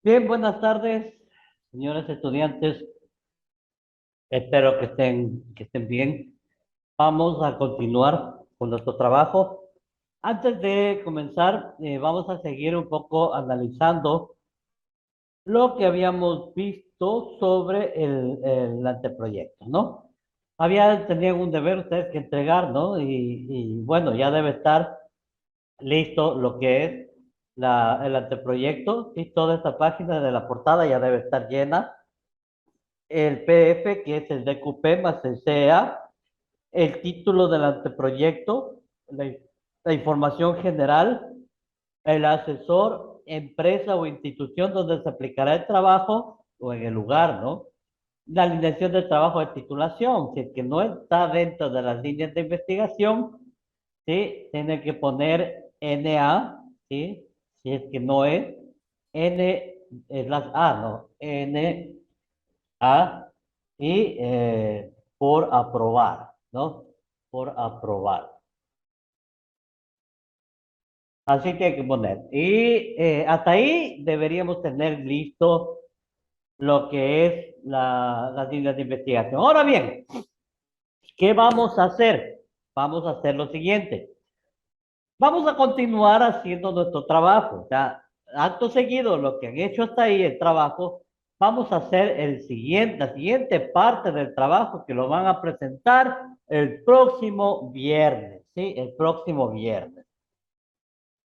Bien, buenas tardes, señores estudiantes. Espero que estén bien. Vamos a continuar con nuestro trabajo. Antes de comenzar, vamos a seguir un poco analizando lo que habíamos visto sobre el anteproyecto, ¿no? Tenían un deber ustedes que entregar, ¿no? Y bueno, ya debe estar listo lo que es el anteproyecto y toda esta página de la portada ya debe estar llena. El PDF, que es el DQP más el CEA, el título del anteproyecto, la información general, el asesor, empresa o institución donde se aplicará el trabajo o en el lugar, ¿no? La alineación del trabajo de titulación, si es que no está dentro de las líneas de investigación, ¿sí? Tiene que poner NA, ¿sí? Si es que no es, N es las A, ¿no? NA y por aprobar, ¿no? Por aprobar. Así que hay que poner. Y hasta ahí deberíamos tener listo lo que es las líneas de investigación. Ahora bien, ¿qué vamos a hacer? Vamos a hacer lo siguiente. Vamos a continuar haciendo nuestro trabajo. O sea, acto seguido, lo que han hecho hasta ahí, el trabajo, vamos a hacer la siguiente parte del trabajo que lo van a presentar el próximo viernes, ¿sí? El próximo viernes.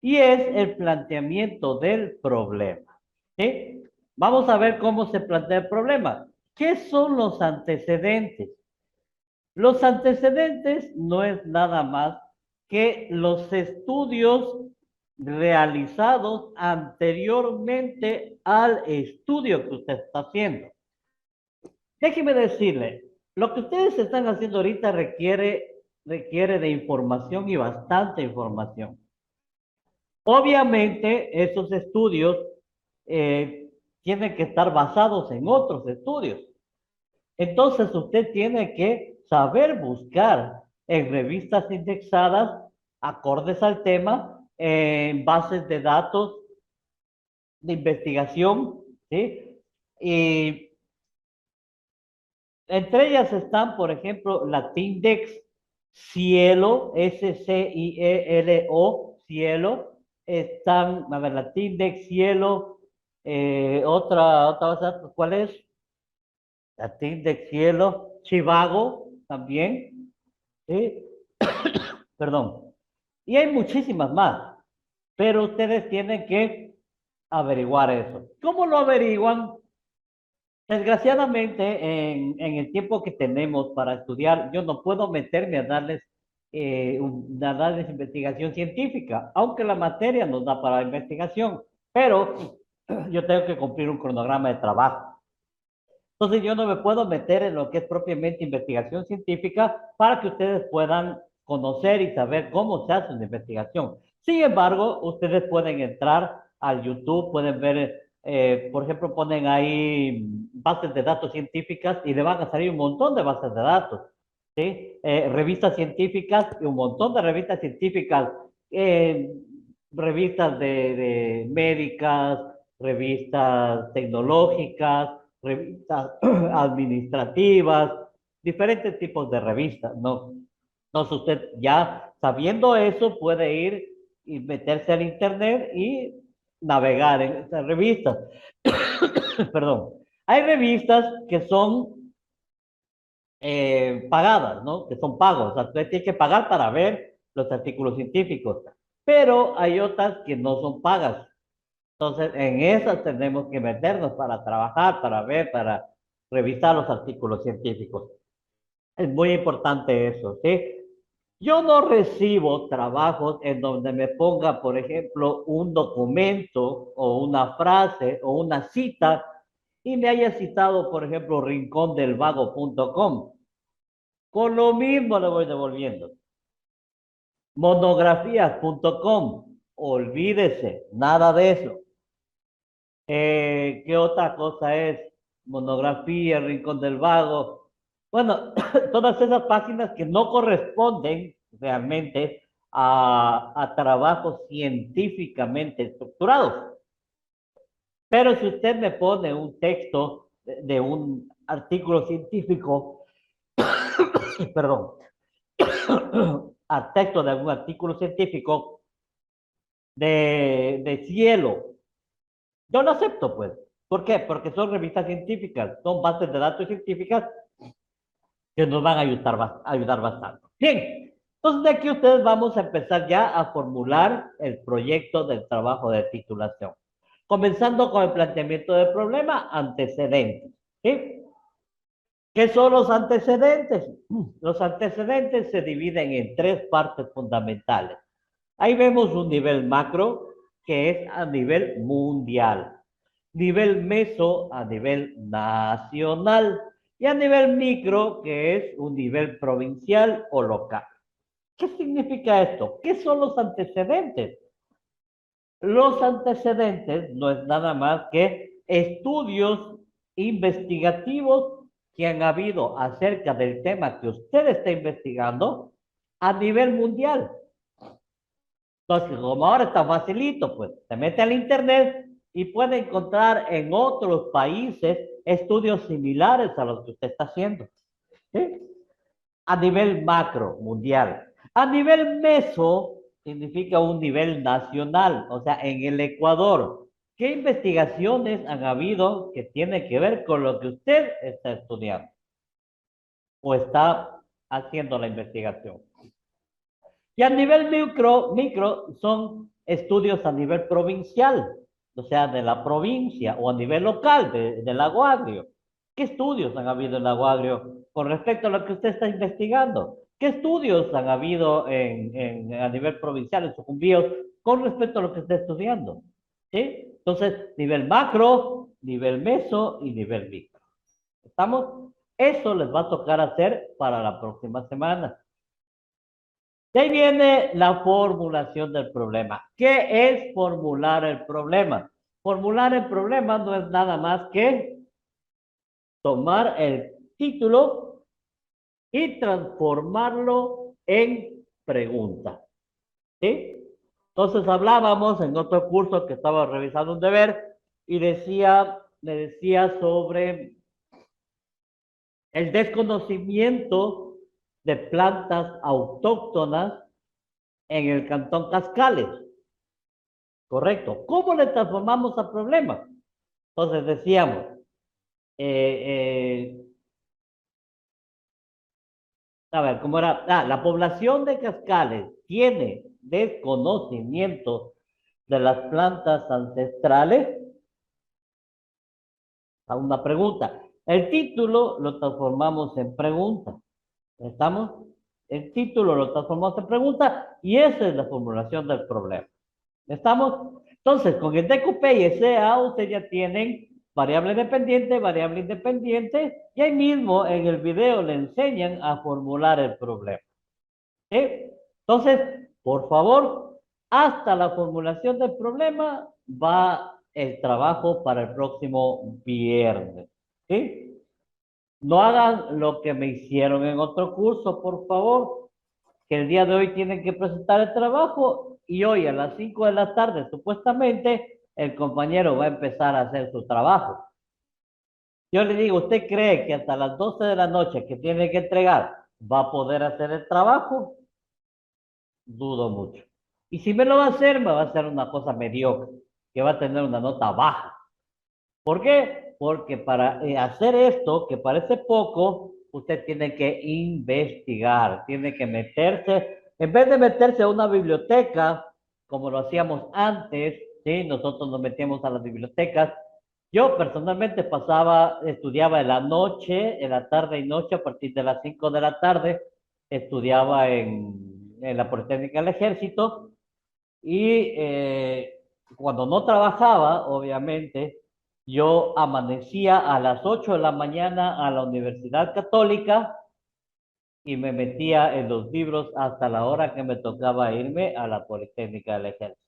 Y es el planteamiento del problema, ¿sí? Vamos a ver cómo se plantea el problema. ¿Qué son los antecedentes? Los antecedentes no es nada más que los estudios realizados anteriormente al estudio que usted está haciendo. Déjeme decirle, lo que ustedes están haciendo ahorita requiere de información y bastante información. Obviamente, esos estudios eh, tienen que estar basados en otros estudios. Entonces, usted tiene que saber buscar en revistas indexadas, acordes al tema, en bases de datos de investigación, ¿sí? Y entre ellas están, por ejemplo, la Tindex Cielo, SCIELO, Cielo. Están, a ver, la Tindex Cielo, otra, ¿cuál es? La Tindex Cielo, Chivago también, ¿sí? Perdón. Y hay muchísimas más, pero ustedes tienen que averiguar eso. ¿Cómo lo averiguan? Desgraciadamente, en el tiempo que tenemos para estudiar, yo no puedo meterme a darles investigación científica, aunque la materia nos da para investigación, pero yo tengo que cumplir un cronograma de trabajo. Entonces yo no me puedo meter en lo que es propiamente investigación científica para que ustedes puedan conocer y saber cómo se hace una investigación. Sin embargo, ustedes pueden entrar al YouTube, pueden ver, por ejemplo, ponen ahí bases de datos científicas y le van a salir un montón de bases de datos, ¿sí? Revistas científicas y un montón de revistas científicas, eh, revistas de médicas, revistas tecnológicas, revistas administrativas, diferentes tipos de revistas, ¿no? Entonces usted ya sabiendo eso puede ir y meterse al internet y navegar en esas revistas. Perdón. Hay revistas que son pagadas, ¿no? Que son pagos. O sea, usted tiene que pagar para ver los artículos científicos. Pero hay otras que no son pagas. Entonces, en esas tenemos que meternos para trabajar, para ver, para revisar los artículos científicos. Es muy importante eso, ¿sí? Yo no recibo trabajos en donde me ponga, por ejemplo, un documento o una frase o una cita y me haya citado, por ejemplo, rincondelvago.com. Con lo mismo le voy devolviendo. Monografías.com. Olvídese, nada de eso. ¿Qué otra cosa es? Monografía, Rincón del Vago. Bueno, todas esas páginas que no corresponden realmente a trabajos científicamente estructurados. Pero si usted me pone un texto de un artículo científico, perdón, al texto de algún artículo científico de cielo, yo lo acepto, pues. ¿Por qué? Porque son revistas científicas, son bases de datos científicas que nos van a ayudar bastante. Bien, entonces de aquí ustedes vamos a empezar ya a formular el proyecto del trabajo de titulación. Comenzando con el planteamiento del problema, antecedentes. ¿Sí? ¿Qué son los antecedentes? Los antecedentes se dividen en tres partes fundamentales. Ahí vemos un nivel macro que es a nivel mundial, nivel meso a nivel nacional y a nivel micro que es un nivel provincial o local. ¿Qué significa esto? ¿Qué son los antecedentes? Los antecedentes no es nada más que estudios investigativos que han habido acerca del tema que usted está investigando a nivel mundial. Entonces, como ahora está facilito, pues se mete al internet y puede encontrar en otros países estudios similares a los que usted está haciendo. ¿Sí? A nivel macro, mundial. A nivel meso, significa un nivel nacional, o sea, en el Ecuador. ¿Qué investigaciones han habido que tienen que ver con lo que usted está estudiando o está haciendo la investigación? Y a nivel micro son estudios a nivel provincial, o sea, de la provincia o a nivel local del Lago Agrio. ¿Qué estudios han habido en Lago Agrio con respecto a lo que usted está investigando? ¿Qué estudios han habido a nivel provincial, en Sucumbíos, con respecto a lo que está estudiando? ¿Sí? Entonces, nivel macro, nivel meso y nivel micro. ¿Estamos? Eso les va a tocar hacer para la próxima semana. De ahí viene la formulación del problema. ¿Qué es formular el problema? Formular el problema no es nada más que tomar el título y transformarlo en pregunta. ¿Sí? Entonces hablábamos en otro curso que estaba revisando un deber y me decía sobre el desconocimiento de plantas autóctonas en el cantón Cascales. Correcto. ¿Cómo le transformamos al problema? Entonces decíamos, eh, eh, a ver, ¿cómo era? La población de Cascales tiene desconocimiento de las plantas ancestrales. A una pregunta. El título lo transformamos en pregunta. ¿Estamos? El título lo transformamos en pregunta y esa es la formulación del problema. ¿Estamos? Entonces, con el DQP y SA, ustedes ya tienen variable independiente, y ahí mismo en el video le enseñan a formular el problema. ¿Sí? Entonces, por favor, hasta la formulación del problema va el trabajo para el próximo viernes. ¿Sí? No hagan lo que me hicieron en otro curso, por favor, que el día de hoy tienen que presentar el trabajo y hoy a las 5 de la tarde, supuestamente, el compañero va a empezar a hacer su trabajo. Yo le digo, ¿usted cree que hasta las 12 de la noche que tiene que entregar va a poder hacer el trabajo? Dudo mucho. Y si me lo va a hacer, me va a hacer una cosa mediocre, que va a tener una nota baja. ¿Por qué? Porque para hacer esto, que parece poco, usted tiene que investigar, tiene que meterse, en vez de meterse a una biblioteca, como lo hacíamos antes, ¿sí? Nosotros nos metíamos a las bibliotecas. Yo personalmente estudiaba en la noche, en la tarde y noche, a partir de las 5 de la tarde, estudiaba en la Politécnica del Ejército y cuando no trabajaba, obviamente, yo amanecía a las 8 de la mañana a la Universidad Católica y me metía en los libros hasta la hora que me tocaba irme a la Politécnica del Ejército.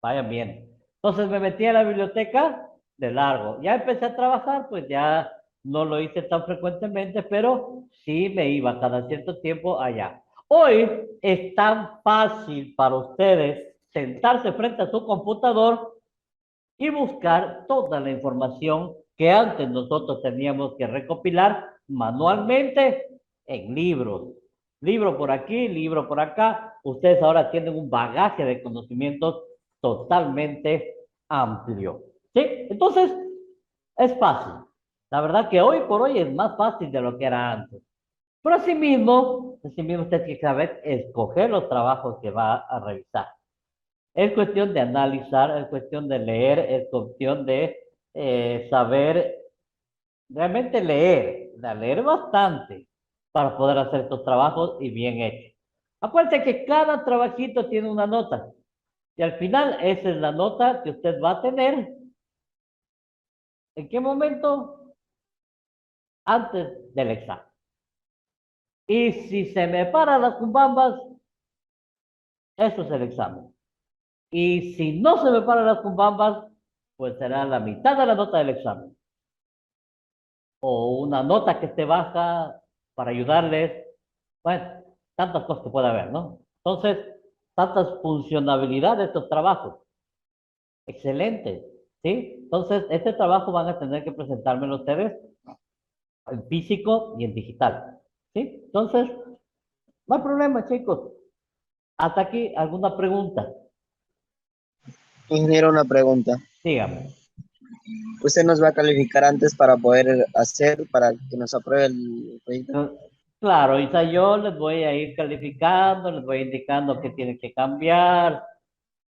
Vayan bien. Entonces me metí a la biblioteca de largo. Ya empecé a trabajar, pues ya no lo hice tan frecuentemente, pero sí me iba cada cierto tiempo allá. Hoy es tan fácil para ustedes sentarse frente a su computador y buscar toda la información que antes nosotros teníamos que recopilar manualmente en libros. Libro por aquí, libro por acá. Ustedes ahora tienen un bagaje de conocimientos totalmente amplio. ¿Sí? Entonces, es fácil. La verdad que hoy por hoy es más fácil de lo que era antes. Pero asimismo usted tiene que saber escoger los trabajos que va a revisar. Es cuestión de analizar, es cuestión de leer, es cuestión de saber, realmente leer, leer bastante para poder hacer estos trabajos y bien hechos. Acuérdense que cada trabajito tiene una nota y al final esa es la nota que usted va a tener. ¿En qué momento? Antes del examen. Y si se me paran las cumbambas, eso es el examen. Y si no se me paran las cumbambas, pues será la mitad de la nota del examen. O una nota que esté baja para ayudarles. Bueno, tantas cosas que puede haber, ¿no? Entonces, tantas funcionalidades de estos trabajos. Excelente, ¿sí? Entonces, este trabajo van a tener que presentármelo ustedes en físico y en digital, ¿sí? Entonces, no hay problema, chicos. Hasta aquí, ¿alguna pregunta? Ingeniero, una pregunta. Dígame. ¿Usted nos va a calificar antes para poder hacer, para que nos apruebe el proyecto? Claro, Isa, yo les voy a ir calificando, les voy indicando qué tienen que cambiar,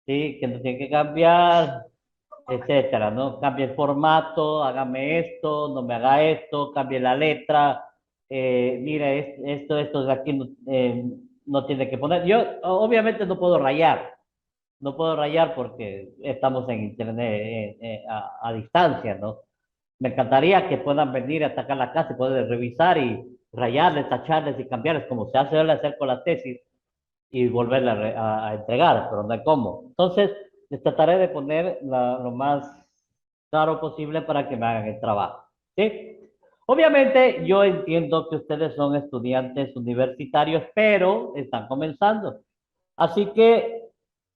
¿sí? Qué no tienen que cambiar, etcétera, ¿no? Cambie el formato, hágame esto, no me haga esto, cambie la letra, mire, esto de aquí no, no tiene que poner. Yo obviamente no puedo rayar porque estamos en internet a distancia, ¿no? Me encantaría que puedan venir a sacar la casa y poder revisar y rayarles, tacharles y cambiarles como se hace hacer con la tesis y volverla a entregar, pero no hay cómo. Entonces, les trataré de poner lo más claro posible para que me hagan el trabajo. ¿Sí? Obviamente, yo entiendo que ustedes son estudiantes universitarios, pero están comenzando. Así que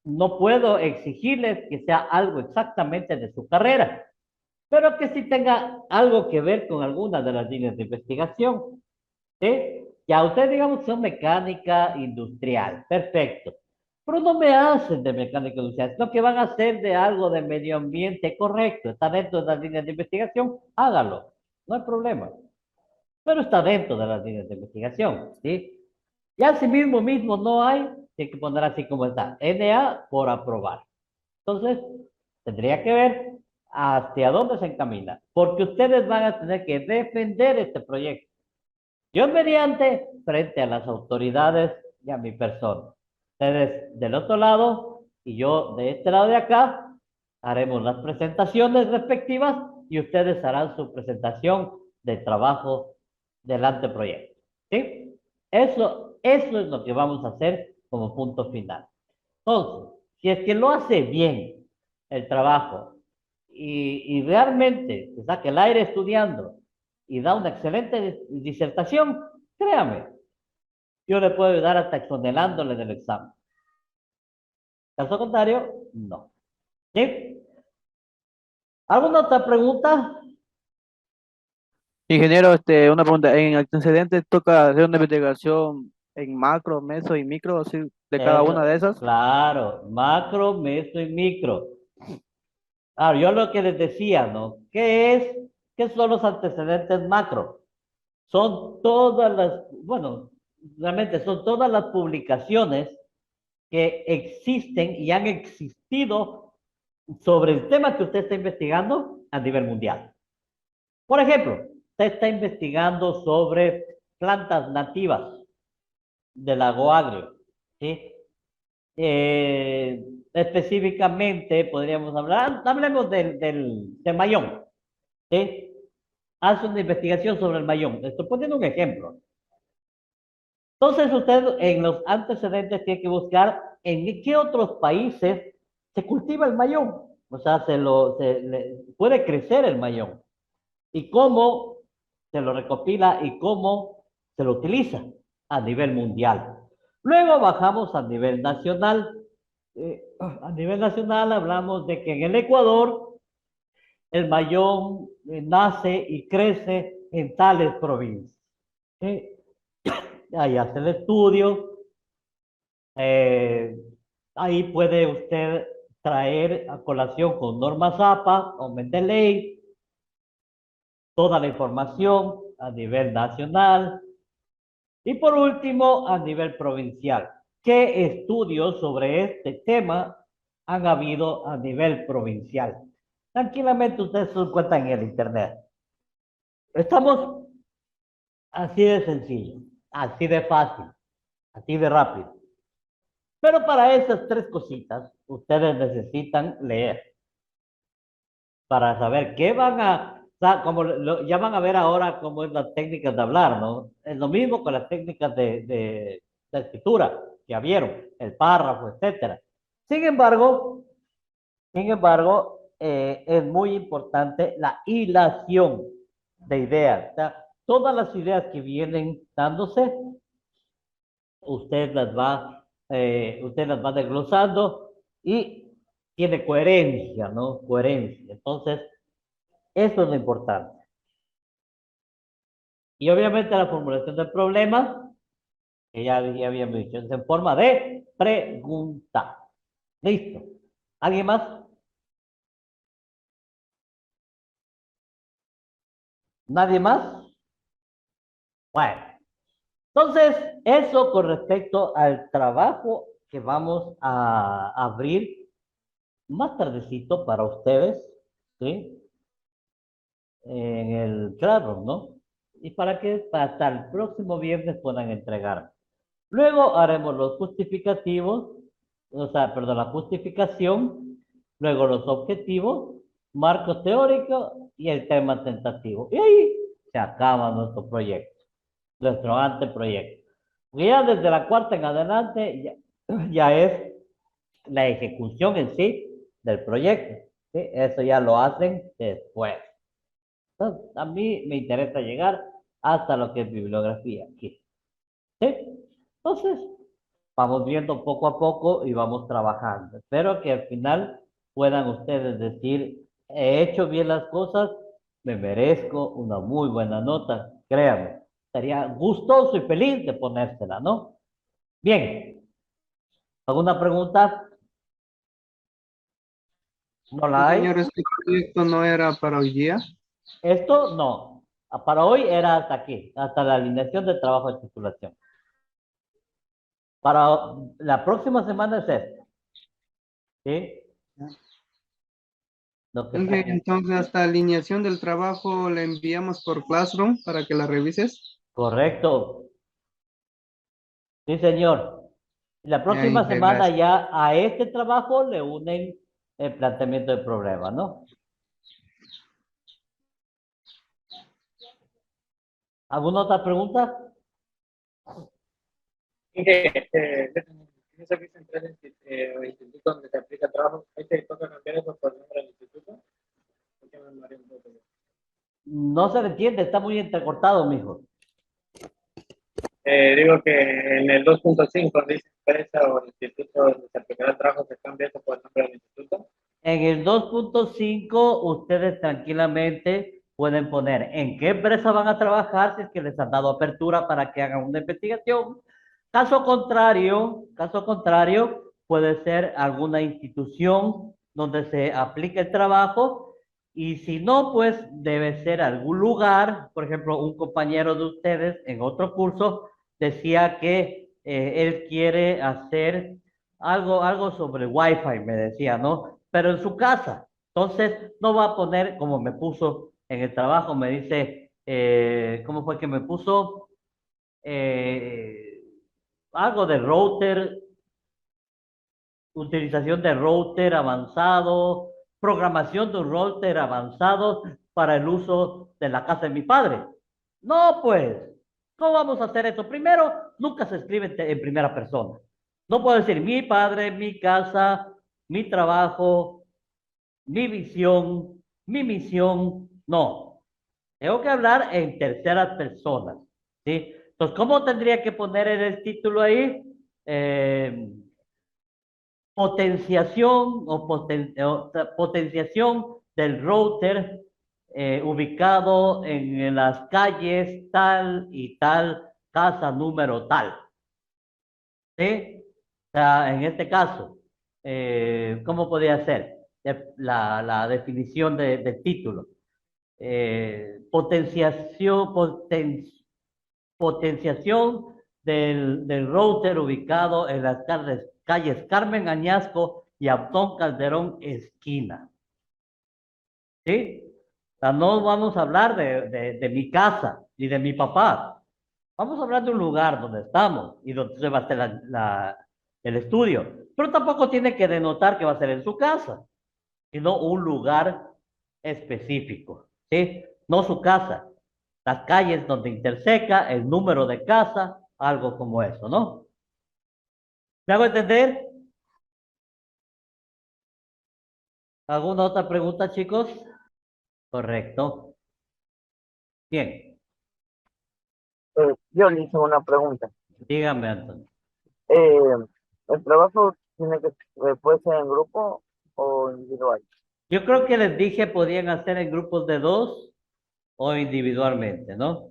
no puedo exigirles que sea algo exactamente de su carrera, pero que sí tenga algo que ver con alguna de las líneas de investigación. ¿Sí? Ya usted digamos que son mecánica industrial, perfecto. Pero no me hacen de mecánica industrial, sino que van a hacer de algo de medio ambiente, correcto. Está dentro de las líneas de investigación, hágalo, no hay problema. Pero está dentro de las líneas de investigación, ¿sí? Y así mismo no hay, tiene que poner así como está, NA por aprobar. Entonces, tendría que ver hacia dónde se encamina, porque ustedes van a tener que defender este proyecto. Yo mediante frente a las autoridades y a mi persona. Ustedes del otro lado y yo de este lado de acá haremos las presentaciones respectivas y ustedes harán su presentación de trabajo del anteproyecto. ¿Sí? Eso es lo que vamos a hacer como punto final. Entonces, si es que lo hace bien el trabajo y realmente se saca el aire estudiando y da una excelente disertación, créame, yo le puedo ayudar hasta exonerándole del examen. Caso contrario, no. ¿Sí? ¿Alguna otra pregunta? Ingeniero, una pregunta. En antecedentes toca hacer una investigación en macro, meso y micro, así, de cada una de Eso, esas. claro, macro, meso y micro. Ahora, yo lo que les decía, ¿no? ¿Qué son los antecedentes macro? Son todas las, bueno, realmente son todas las publicaciones que existen y han existido sobre el tema que usted está investigando a nivel mundial. Por ejemplo, usted está investigando sobre plantas nativas del lago Agrio, ¿sí? Específicamente podríamos hablar, hablemos del mayón, ¿sí? Hace una investigación sobre el mayón. Estoy poniendo un ejemplo. Entonces usted en los antecedentes tiene que buscar en qué otros países se cultiva el mayón. O sea, puede crecer el mayón. Y cómo se lo recopila y cómo se lo utiliza a nivel mundial. Luego bajamos a nivel nacional. A nivel nacional hablamos de que en el Ecuador el mayón nace y crece en tales provincias. ¿Sí? Ahí hace el estudio. Ahí puede usted traer a colación con normas APA o Mendeley toda la información a nivel nacional y por último a nivel provincial. ¿Qué estudios sobre este tema han habido a nivel provincial? Tranquilamente ustedes se encuentran en el internet. Estamos así de sencillo, así de fácil, así de rápido. Pero para esas tres cositas, ustedes necesitan leer para saber qué van a, como ya van a ver ahora cómo es las técnicas de hablar, ¿no? Es lo mismo con las técnicas de escritura, ya vieron, el párrafo, etcétera. Sin embargo, es muy importante la hilación de ideas. O sea, todas las ideas que vienen dándose, usted las va desglosando y tiene coherencia, ¿no? Coherencia. Entonces, eso es lo importante. Y obviamente la formulación del problema, que ya habíamos dicho, es en forma de pregunta. Listo. ¿Alguien más? ¿Nadie más? Bueno, entonces, eso con respecto al trabajo que vamos a abrir más tardecito para ustedes, ¿sí? En el Classroom, ¿no? Y para que hasta el próximo viernes puedan entregar. Luego haremos los justificativos, o sea, perdón, la justificación, luego los objetivos, marco teórico y el tema tentativo. Y ahí se acaba nuestro proyecto, nuestro anteproyecto. Ya desde la cuarta en adelante ya es la ejecución en sí del proyecto. ¿Sí? Eso ya lo hacen después. Entonces, a mí me interesa llegar hasta lo que es bibliografía aquí. ¿Sí? Entonces, vamos viendo poco a poco y vamos trabajando. Espero que al final puedan ustedes decir, he hecho bien las cosas, me merezco una muy buena nota, créanme. Estaría gustoso y feliz de ponérsela, ¿no? Bien, ¿alguna pregunta? ¿No Sí, la hay? señor, este proyecto no era para hoy día. Esto no. Para hoy era hasta aquí, hasta la alineación de trabajo de titulación. Para la próxima semana es esto. ¿Sí? Lo que Ok, está entonces hasta alineación del trabajo la enviamos por Classroom para que la revises. correcto. Sí, señor. La Ahí, próxima semana gracias. ya a este trabajo le unen el planteamiento del problema, ¿no? ¿Alguna otra pregunta? Ese que se entra en el instituto donde se aplica el trabajo, ahí te toca cambiar eso por el nombre del instituto. Porque me mareé un poco. No se le entiende, está muy entrecortado, mijo. Digo que en el 2.5 dice empresa o instituto donde se aplicará el trabajo, se cambia eso por el nombre del instituto. En el 2.5 ustedes tranquilamente pueden poner en qué empresa van a trabajar si es que les han dado apertura para que hagan una investigación. Caso contrario, puede ser alguna institución donde se aplique el trabajo y si no, pues debe ser algún lugar. Por ejemplo, un compañero de ustedes en otro curso decía que él quiere hacer algo sobre Wi-Fi, me decía, ¿no? Pero en su casa. Entonces, no va a poner como me puso en el trabajo, me dice, ¿cómo fue que me puso? Eh, algo de router, utilización de router avanzado, programación de un router avanzado para el uso de la casa de mi padre. No, pues, ¿cómo vamos a hacer eso? Primero, nunca se escribe en primera persona. No puedo decir mi padre, mi casa, mi trabajo, mi visión, mi misión. No, tengo que hablar en terceras personas. ¿Sí? Entonces, ¿cómo tendría que poner en el título ahí? Potenciación o potenciación del router ubicado en las calles tal y tal, casa número tal. ¿Sí? O sea, en este caso, ¿cómo podría ser la definición del título? Potenciación del router ubicado en las calles Carmen Añasco y Abdón Calderón esquina. ¿Sí? O sea, no vamos a hablar de mi casa ni de mi papá. Vamos a hablar de un lugar donde estamos y donde se va a hacer el estudio. Pero tampoco tiene que denotar que va a ser en su casa, sino un lugar específico. ¿Sí? No su casa. Las calles donde interseca, el número de casa, algo como eso, ¿no? ¿Me hago entender? ¿Alguna otra pregunta, chicos? Correcto. Bien, Yo le hice una pregunta. dígame, Antonio. ¿El trabajo tiene que puede ser en grupo o individual? Yo creo que les dije podían hacer en grupos de 2 o individualmente, ¿no?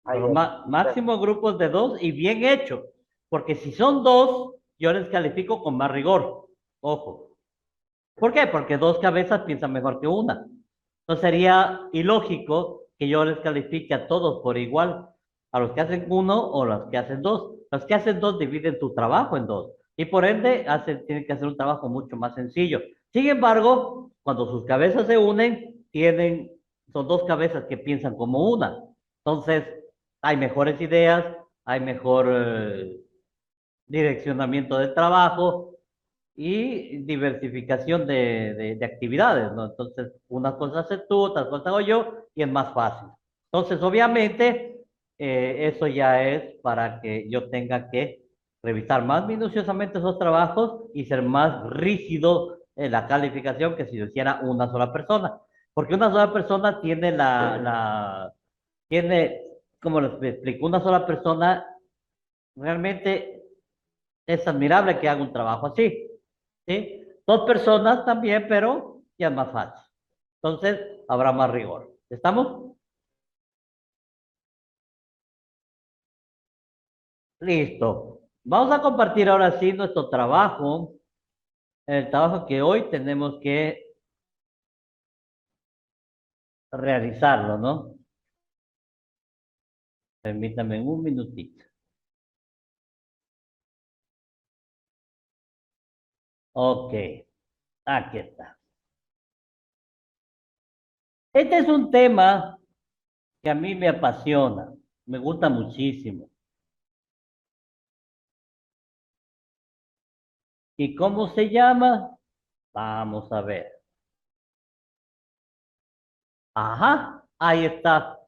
Ahí Pero es. máximo grupos de 2 y bien hecho, porque si son 2, yo les califico con más rigor. Ojo. ¿Por qué? Porque 2 cabezas piensan mejor que una. No sería ilógico que yo les califique a todos por igual, a los que hacen 1 o los que hacen 2. Los que hacen 2 dividen tu trabajo en 2 y por ende tienen que hacer un trabajo mucho más sencillo. Sin embargo, cuando sus cabezas se unen, son 2 cabezas que piensan como una. Entonces, hay mejores ideas, hay mejor direccionamiento del trabajo y diversificación de actividades, ¿no? Entonces, unas cosas haces tú, otras cosas hago yo y es más fácil. Entonces, obviamente, eso ya es para que yo tenga que revisar más minuciosamente esos trabajos y ser más rígido en la calificación que si lo hiciera una sola persona. Porque una sola persona tiene, como les explico, una sola persona realmente es admirable que haga un trabajo así, ¿sí? 2 personas también, pero ya es más fácil. Entonces, habrá más rigor. ¿Estamos? Listo. Vamos a compartir ahora sí nuestro trabajo, el trabajo que hoy tenemos que realizarlo, ¿no? Permítame un minutito. Ok, aquí está. Este es un tema que a mí me apasiona, me gusta muchísimo. ¿Y cómo se llama? Vamos a ver. Ajá, ahí está.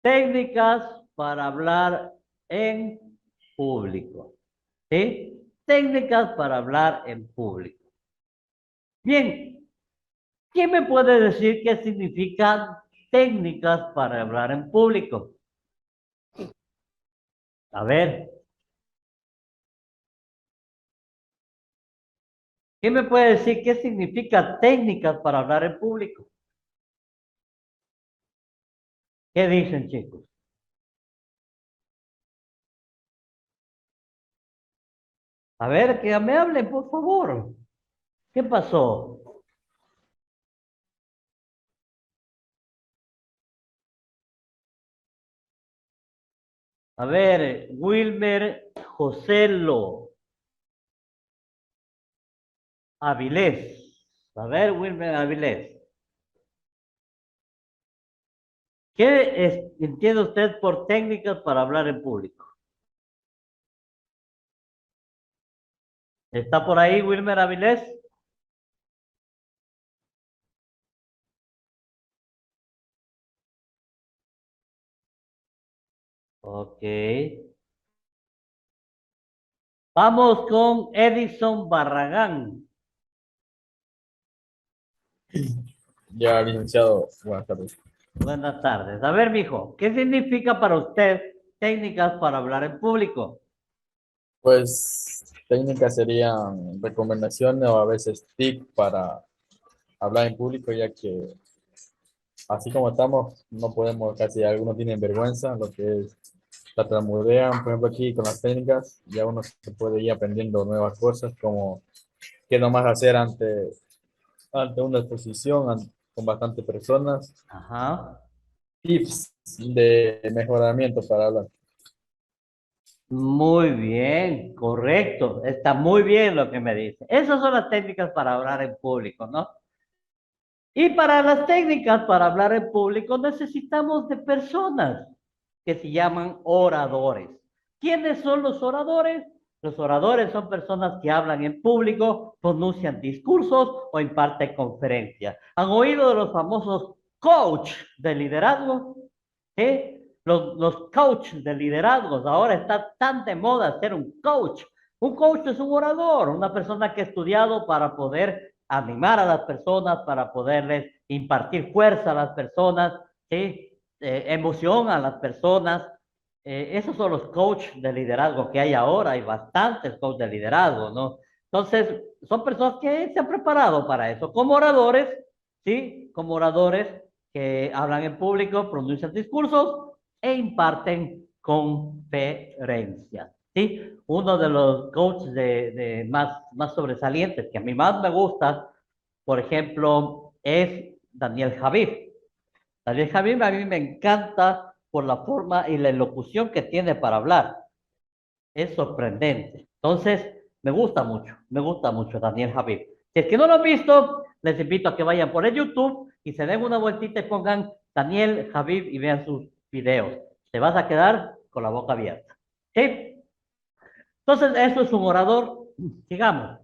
Técnicas para hablar en público. ¿Sí? Técnicas para hablar en público. Bien, ¿quién me puede decir qué significan técnicas para hablar en público? A ver, ¿quién me puede decir qué significa técnicas para hablar en público? ¿Qué dicen, chicos? A ver, que me hablen, por favor. ¿Qué pasó? A ver, Wilmer Joselo Avilés. A ver, Wilmer Avilés. Entiende usted por técnicas para hablar en público? ¿Está por ahí Wilmer Avilés? Ok. Vamos con Edison Barragán. Ya, licenciado, buenas tardes. Buenas tardes. A ver, mijo, ¿qué significa para usted técnicas para hablar en público? Pues técnicas serían recomendaciones o a veces TIC para hablar en público, ya que así como estamos, no podemos, casi algunos tienen vergüenza, lo que es la tartamudean, por ejemplo, aquí con las técnicas, ya uno se puede ir aprendiendo nuevas cosas, como qué nomás hacer ante una exposición con bastantes personas, Ajá. tips de mejoramiento para hablar. Muy bien, correcto. Está muy bien lo que me dice. Esas son las técnicas para hablar en público, ¿no? Y para las técnicas para hablar en público necesitamos de personas que se llaman oradores. ¿Quiénes son los oradores? Los oradores son personas que hablan en público, pronuncian discursos o imparten conferencias. ¿Han oído de los famosos coach de liderazgo? ¿Sí? Los coaches de liderazgo. Ahora está tan de moda ser un coach. Un coach es un orador, una persona que ha estudiado para poder animar a las personas, para poderles impartir fuerza a las personas, ¿sí? Emoción a las personas. Esos son los coaches de liderazgo que hay ahora. Hay bastantes coaches de liderazgo, ¿no? Entonces, son personas que se han preparado para eso, como oradores, ¿sí? Como oradores que hablan en público, pronuncian discursos e imparten conferencias, ¿sí? Uno de los coaches más sobresalientes que a mí más me gusta, por ejemplo, es Daniel Javid. Daniel Javid a mí me encanta por la forma y la elocución que tiene para hablar. Es sorprendente. Entonces, me gusta mucho Daniel Javid. Si es que no lo han visto, les invito a que vayan por el YouTube y se den una vueltita y pongan Daniel Javid y vean sus videos. Te vas a quedar con la boca abierta. ¿Sí? Entonces, eso es un orador. Sigamos.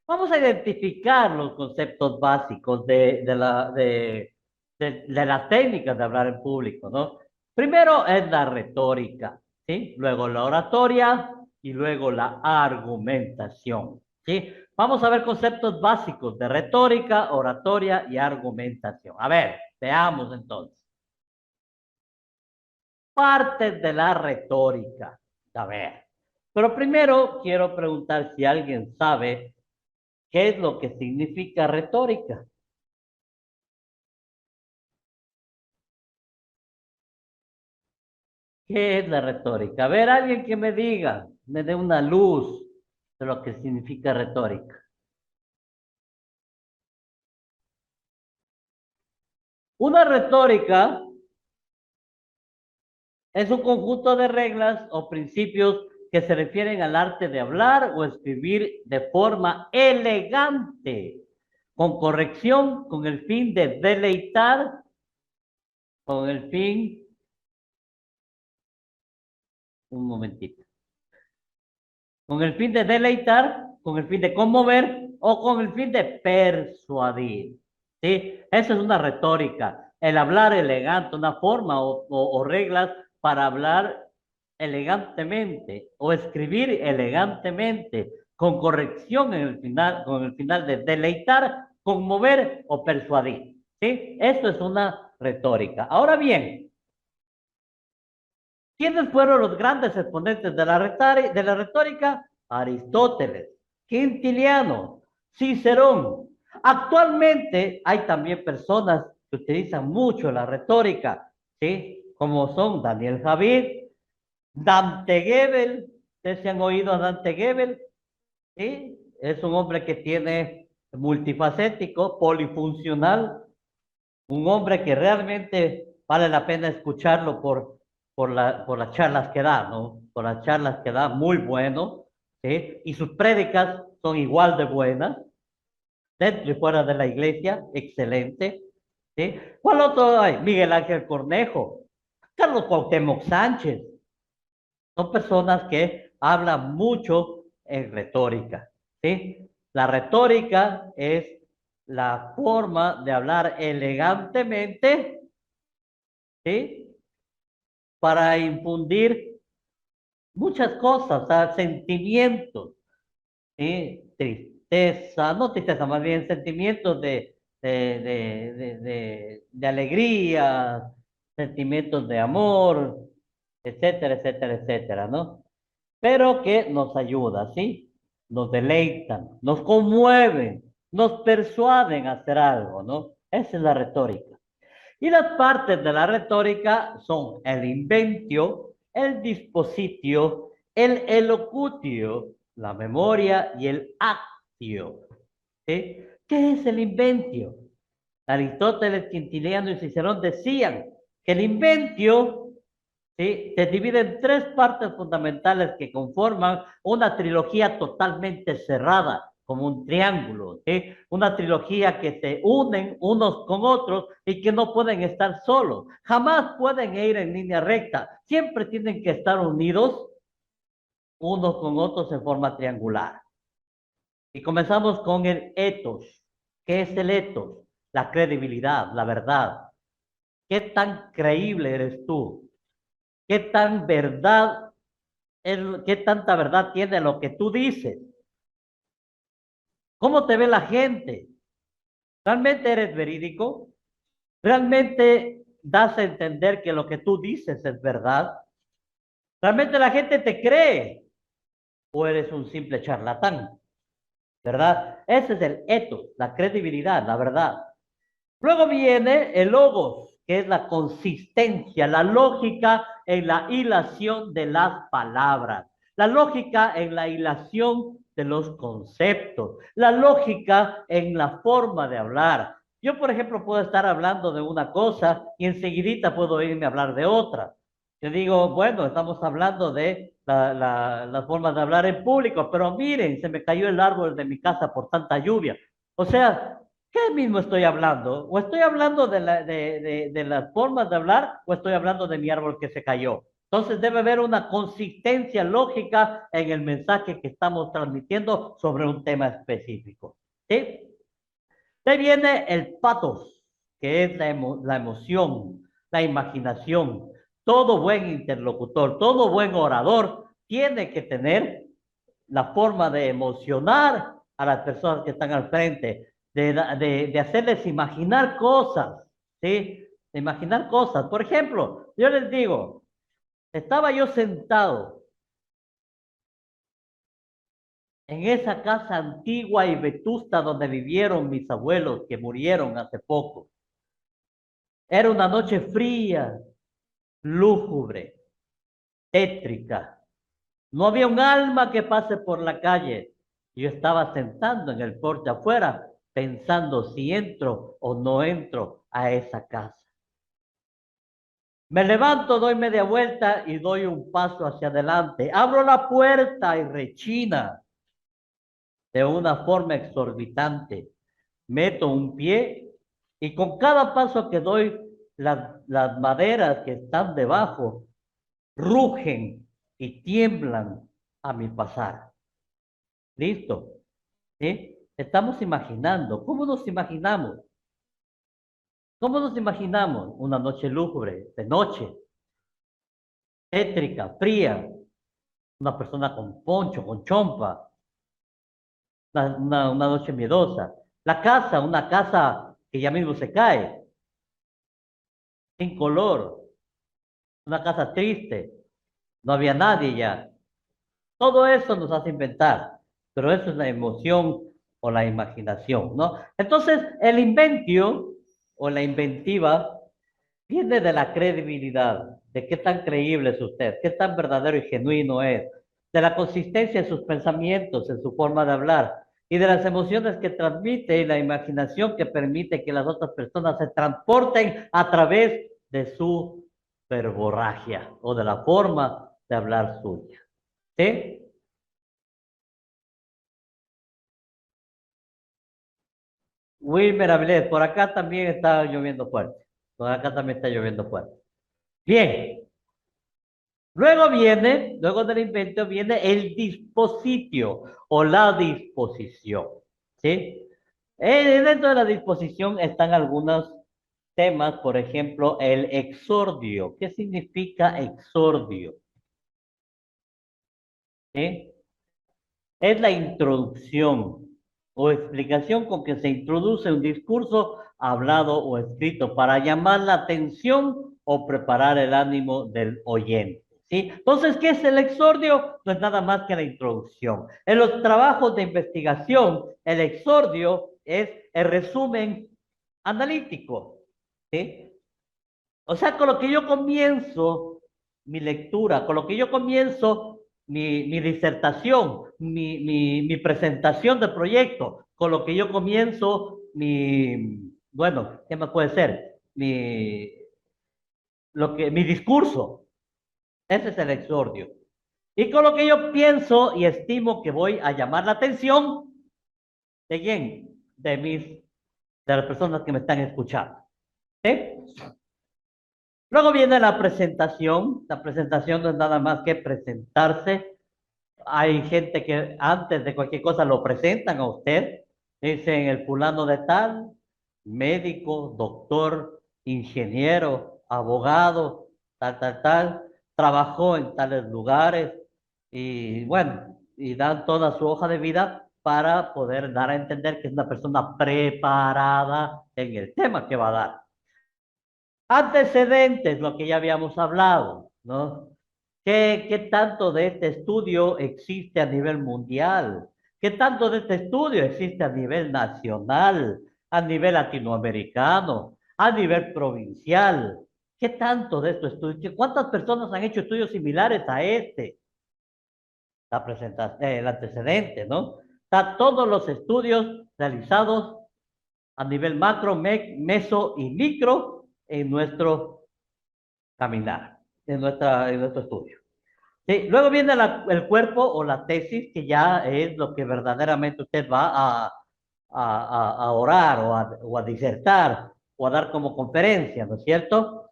Vamos a identificar los conceptos básicos de las técnicas de hablar en público, ¿no? Primero es la retórica, ¿sí? Luego la oratoria y luego la argumentación, ¿sí? Vamos a ver conceptos básicos de retórica, oratoria y argumentación. A ver, veamos entonces. Partes de la retórica. A ver. Pero primero quiero preguntar si alguien sabe qué es lo que significa retórica. ¿Qué es la retórica? A ver, alguien que me diga, me dé una luz de lo que significa retórica. Una retórica es un conjunto de reglas o principios que se refieren al arte de hablar o escribir de forma elegante, con corrección, con el fin de deleitar, con el fin, un momentito, con el fin de deleitar, con el fin de conmover o con el fin de persuadir. ¿Sí? Esa es una retórica, el hablar elegante, una forma o reglas para hablar elegantemente o escribir elegantemente, con corrección en el final, con el final de deleitar, conmover o persuadir. ¿Sí? Esto es una retórica. Ahora bien, ¿quiénes fueron los grandes exponentes de la retórica? Aristóteles, Quintiliano, Cicerón. Actualmente hay también personas que utilizan mucho la retórica, ¿sí? Como son Daniel Javid, Dante Gebel. ¿Ustedes se han oído a Dante Gebel? ¿Sí? Es un hombre que tiene multifacético, polifuncional, un hombre que realmente vale la pena escucharlo por las charlas que da, ¿no? Por las charlas que da, muy bueno, ¿sí? Y sus prédicas son igual de buenas, dentro y fuera de la iglesia, excelente, ¿sí? ¿Cuál otro hay? Miguel Ángel Cornejo, Carlos Cuauhtémoc Sánchez, son personas que hablan mucho en retórica, ¿sí? La retórica es la forma de hablar elegantemente, ¿sí? Para infundir muchas cosas, o sea, sentimientos, ¿sí? Tristeza, no tristeza, más bien sentimientos de alegría, sentimientos de amor, etcétera, etcétera, etcétera, ¿no? Pero que nos ayuda, ¿sí? Nos deleitan, nos conmueven, nos persuaden a hacer algo, ¿no? Esa es la retórica. Y las partes de la retórica son el inventio, el dispositio, el elocutio, la memoria y el actio. ¿Sí? ¿Qué es el inventio? Aristóteles, Quintiliano y Cicerón decían que el inventio, ¿sí?, se divide en tres partes fundamentales que conforman una trilogía totalmente cerrada, como un triángulo, ¿sí? Una trilogía que se unen unos con otros y que no pueden estar solos. Jamás pueden ir en línea recta. Siempre tienen que estar unidos unos con otros en forma triangular. Y comenzamos con el ethos. ¿Qué es el ethos? La credibilidad, la verdad. ¿Qué tan creíble eres tú? ¿Qué tan verdad, qué tanta verdad tiene lo que tú dices? ¿Cómo te ve la gente? ¿Realmente eres verídico? ¿Realmente das a entender que lo que tú dices es verdad? ¿Realmente la gente te cree? ¿O eres un simple charlatán? ¿Verdad? Ese es el ethos, la credibilidad, la verdad. Luego viene el logos, que es la consistencia, la lógica en la hilación de las palabras, la lógica en la hilación de los conceptos, la lógica en la forma de hablar. Yo, por ejemplo, puedo estar hablando de una cosa y enseguidita puedo irme a hablar de otra. Yo digo, bueno, estamos hablando de las formas de hablar en público, pero miren, se me cayó el árbol de mi casa por tanta lluvia. O sea, ¿qué mismo estoy hablando? ¿O estoy hablando de las formas de hablar o estoy hablando de mi árbol que se cayó? Entonces debe haber una consistencia lógica en el mensaje que estamos transmitiendo sobre un tema específico. ¿Sí? De ahí viene el patos, que es la emoción, la imaginación. Todo buen interlocutor, todo buen orador tiene que tener la forma de emocionar a las personas que están al frente, de hacerles imaginar cosas, ¿sí? De imaginar cosas. Por ejemplo, yo les digo, estaba yo sentado en esa casa antigua y vetusta donde vivieron mis abuelos que murieron hace poco. Era una noche fría, lúgubre, tétrica. No había un alma que pase por la calle. Yo estaba sentando en el porche afuera, pensando si entro o no entro a esa casa. Me levanto, doy media vuelta y doy un paso hacia adelante. Abro la puerta y rechina de una forma exorbitante. Meto un pie y con cada paso que doy, las maderas que están debajo rugen y tiemblan a mi pasar. ¿Listo? ¿Sí? Estamos imaginando. ¿Cómo nos imaginamos? ¿Cómo nos imaginamos? Una noche lúgubre, de noche, tétrica, fría, una persona con poncho, con chompa, una noche miedosa. La casa, una casa que ya mismo se cae, sin color, una casa triste, no había nadie ya. Todo eso nos hace inventar, pero eso es la emoción o la imaginación, ¿no? Entonces, el inventio o la inventiva viene de la credibilidad, de qué tan creíble es usted, qué tan verdadero y genuino es, de la consistencia en sus pensamientos, en su forma de hablar, y de las emociones que transmite y la imaginación que permite que las otras personas se transporten a través de su verborragia o de la forma de hablar suya. ¿Sí? Wilmer Avilés, por acá también está lloviendo fuerte. Por acá también está lloviendo fuerte. Bien. Luego del invento viene el dispositio o la disposición. ¿Sí? Dentro de la disposición están algunos temas, por ejemplo, el exordio. ¿Qué significa exordio? ¿Sí? Es la introducción o explicación con que se introduce un discurso hablado o escrito para llamar la atención o preparar el ánimo del oyente. ¿Sí? Entonces, ¿qué es el exordio? No es nada más que la introducción. En los trabajos de investigación, el exordio es el resumen analítico, ¿sí? O sea, con lo que yo comienzo mi lectura, con lo que yo comienzo mi disertación, mi presentación de proyecto, con lo que yo comienzo bueno, ¿qué más puede ser? Mi discurso, ese es el exordio. Y con lo que yo pienso y estimo que voy a llamar la atención, ¿de quién? De las personas que me están escuchando. ¿Sí? Luego viene la presentación. La presentación no es nada más que presentarse. Hay gente que antes de cualquier cosa lo presentan a usted. Dicen el fulano de tal, médico, doctor, ingeniero, abogado, tal. Trabajó en tales lugares y bueno, y dan toda su hoja de vida para poder dar a entender que es una persona preparada en el tema que va a dar. Antecedentes, lo que ya habíamos hablado, ¿no? ¿Qué tanto de este estudio existe a nivel mundial? ¿Qué tanto de este estudio existe a nivel nacional, a nivel latinoamericano, a nivel provincial? ¿Qué tanto de estos estudios? ¿Cuántas personas han hecho estudios similares a este? La presentación, el antecedente, ¿no? Está todos los estudios realizados a nivel macro, meso y micro en nuestro caminar, en nuestro estudio. Sí, luego viene el cuerpo o la tesis, que ya es lo que verdaderamente usted va a orar o a disertar o a dar como conferencia, ¿no es cierto?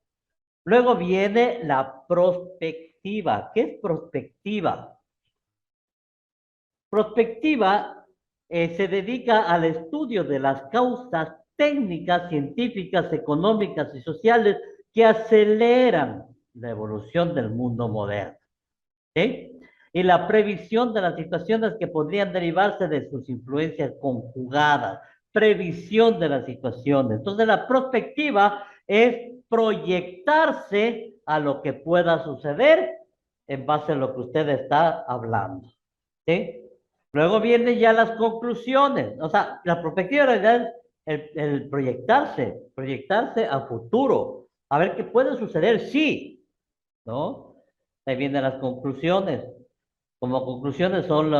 Luego viene la prospectiva. ¿Qué es prospectiva? Prospectiva se dedica al estudio de las causas técnicas, científicas, económicas y sociales que aceleran la evolución del mundo moderno. ¿Sí? Y la previsión de las situaciones que podrían derivarse de sus influencias conjugadas, previsión de las situaciones. Entonces, la prospectiva es proyectarse a lo que pueda suceder en base a lo que usted está hablando. ¿Sí? Luego vienen ya las conclusiones. O sea, la perspectiva en realidad es el proyectarse a futuro, a ver qué puede suceder, sí, ¿no? Ahí vienen las conclusiones. Como conclusiones son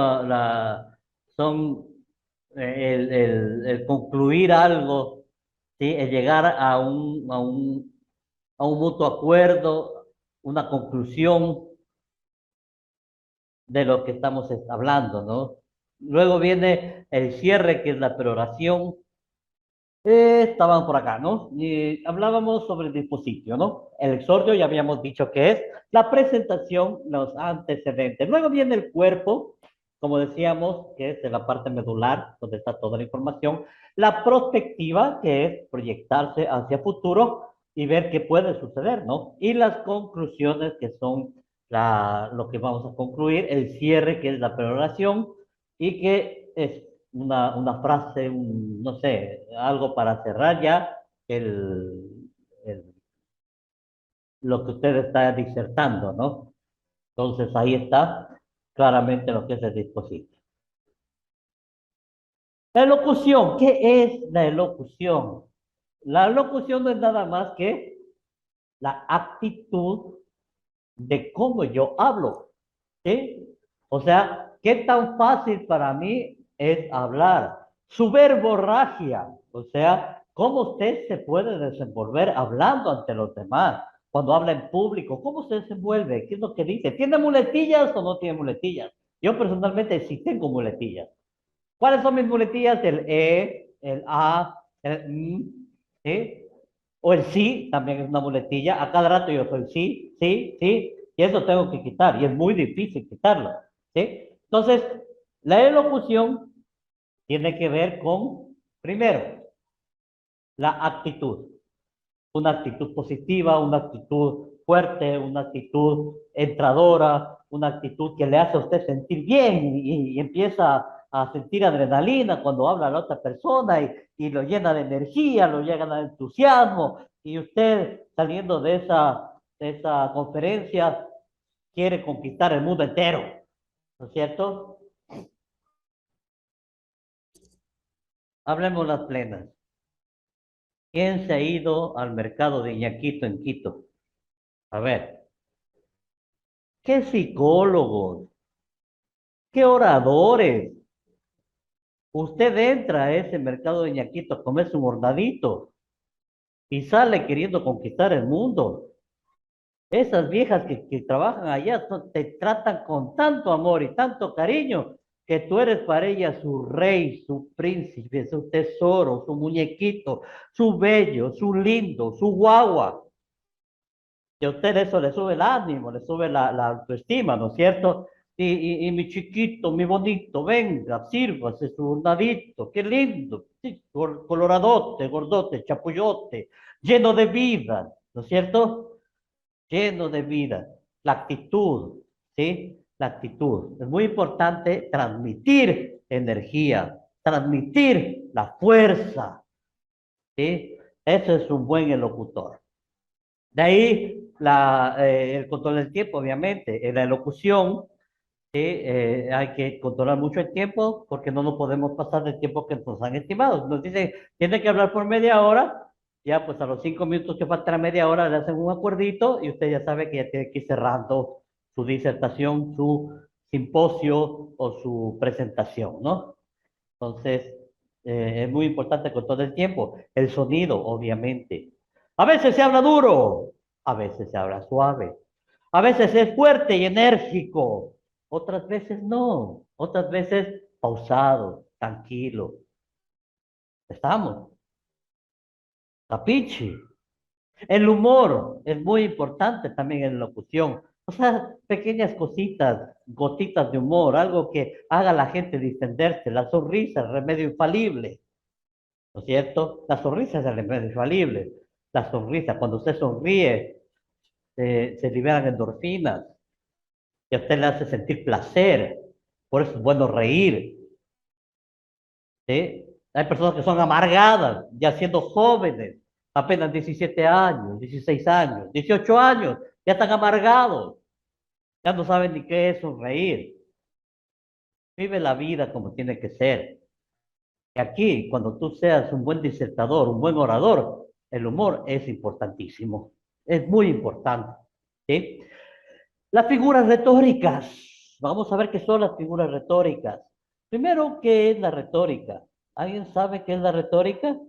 el concluir algo, ¿sí? El llegar a un mutuo acuerdo, una conclusión de lo que estamos hablando, ¿no? Luego viene el cierre, que es la peroración. Estaban por acá, ¿no? Y hablábamos sobre el dispositivo, ¿no? El exordio ya habíamos dicho que es la presentación, los antecedentes. Luego viene el cuerpo, como decíamos, que es de la parte medular, donde está toda la información. La prospectiva, que es proyectarse hacia futuro y ver qué puede suceder, ¿no? Y las conclusiones, que son lo que vamos a concluir, el cierre, que es la peroración, y que es una frase, no sé, algo para cerrar ya el- lo que usted está disertando, ¿no? Entonces ahí está claramente lo que es el dispositivo. La elocución, ¿qué es la elocución? La elocución no es nada más que la actitud de cómo yo hablo, ¿sí? O sea, ¿qué tan fácil para mí es hablar? Su verborragia, o sea, cómo usted se puede desenvolver hablando ante los demás, cuando habla en público, cómo se desenvuelve, qué es lo que dice, ¿tiene muletillas o no tiene muletillas? Yo personalmente sí tengo muletillas. ¿Cuáles son mis muletillas? El el a, el ¿sí? O el sí, también es una muletilla. A cada rato yo soy sí, sí, sí, y eso tengo que quitar, y es muy difícil quitarlo, ¿sí? Entonces, la elocución tiene que ver con, primero, la actitud. Una actitud positiva, una actitud fuerte, una actitud entradora, una actitud que le hace a usted sentir bien y empieza a sentir adrenalina cuando habla a la otra persona y lo llena de energía, lo llena de entusiasmo y usted saliendo de esa conferencia quiere conquistar el mundo entero, ¿no es cierto? Hablemos las plenas. ¿Quién se ha ido al mercado de Iñaquito en Quito? A ver, ¿qué psicólogos? ¿Qué oradores? Usted entra a ese mercado de Iñaquito a comerse un hornadito y sale queriendo conquistar el mundo. Esas viejas que trabajan allá te tratan con tanto amor y tanto cariño que tú eres para ellas su rey, su príncipe, su tesoro, su muñequito, su bello, su lindo, su guagua. Y a usted eso le sube el ánimo, le sube la autoestima, ¿no es cierto? Y mi chiquito, mi bonito, venga, sírvase su hornadito, qué lindo, sí, coloradote, gordote, chapullote, lleno de vida, ¿no es cierto? Lleno de vida. La actitud, ¿sí? La actitud. Es muy importante transmitir energía, transmitir la fuerza, ¿sí? Eso es un buen elocutor. De ahí el control del tiempo, obviamente. En la elocución, ¿sí? Hay que controlar mucho el tiempo porque no nos podemos pasar del tiempo que nos han estimado. Nos dicen, tiene que hablar por media hora, ya pues a los 5 minutos que falta la media hora le hacen un acuerdito y usted ya sabe que ya tiene que ir cerrando su disertación, su simposio o su presentación, ¿no? Entonces, es muy importante con todo el tiempo. El sonido, obviamente. A veces se habla duro, a veces se habla suave, a veces es fuerte y enérgico, otras veces no, otras veces pausado, tranquilo. Estamos, capiche. El humor es muy importante también en la locución. O sea, pequeñas cositas, gotitas de humor, algo que haga a la gente distenderse. La sonrisa, el remedio infalible. ¿No es cierto? La sonrisa es el remedio infalible. La sonrisa, cuando usted sonríe, se liberan endorfinas y a usted le hace sentir placer. Por eso es bueno reír. ¿Sí? Hay personas que son amargadas, ya siendo jóvenes, apenas 17 años, 16 años, 18 años, ya están amargados, ya no saben ni qué es sonreír. Vive la vida como tiene que ser. Y aquí, cuando tú seas un buen disertador, un buen orador, el humor es importantísimo. Es muy importante. ¿Sí? Las figuras retóricas. Vamos a ver qué son las figuras retóricas. Primero, ¿qué es la retórica? ¿Alguien sabe qué es la retórica?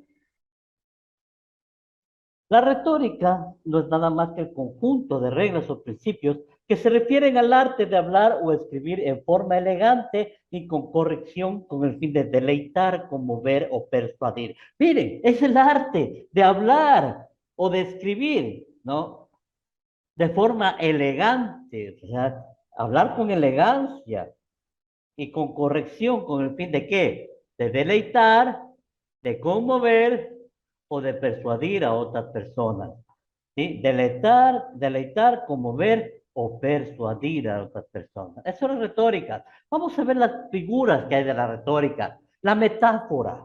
La retórica no es nada más que el conjunto de reglas o principios que se refieren al arte de hablar o escribir en forma elegante y con corrección con el fin de deleitar, conmover o persuadir. Miren, es el arte de hablar o de escribir, ¿no? De forma elegante, o sea, hablar con elegancia y con corrección con el fin de ¿qué? De deleitar, de conmover o de persuadir a otras personas. ¿Sí? Deleitar, conmover o persuadir a otras personas. Eso es retórica. Vamos a ver las figuras que hay de la retórica. La metáfora.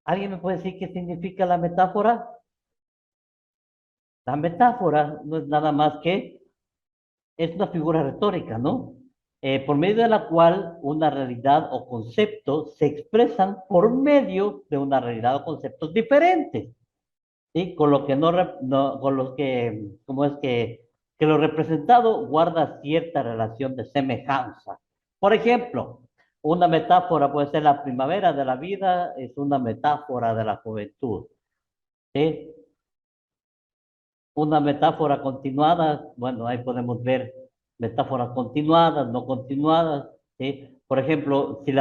¿Alguien me puede decir qué significa la metáfora? La metáfora no es nada más que, es una figura retórica, ¿no? Por medio de la cual una realidad o concepto se expresan por medio de una realidad o conceptos diferentes. ¿Sí? Con lo que con los que, ¿cómo es que lo representado guarda cierta relación de semejanza? Por ejemplo, una metáfora puede ser la primavera de la vida, es una metáfora de la juventud. ¿Sí? Una metáfora continuada, bueno, ahí podemos ver metáforas continuadas, no continuadas. ¿Sí? Por ejemplo, si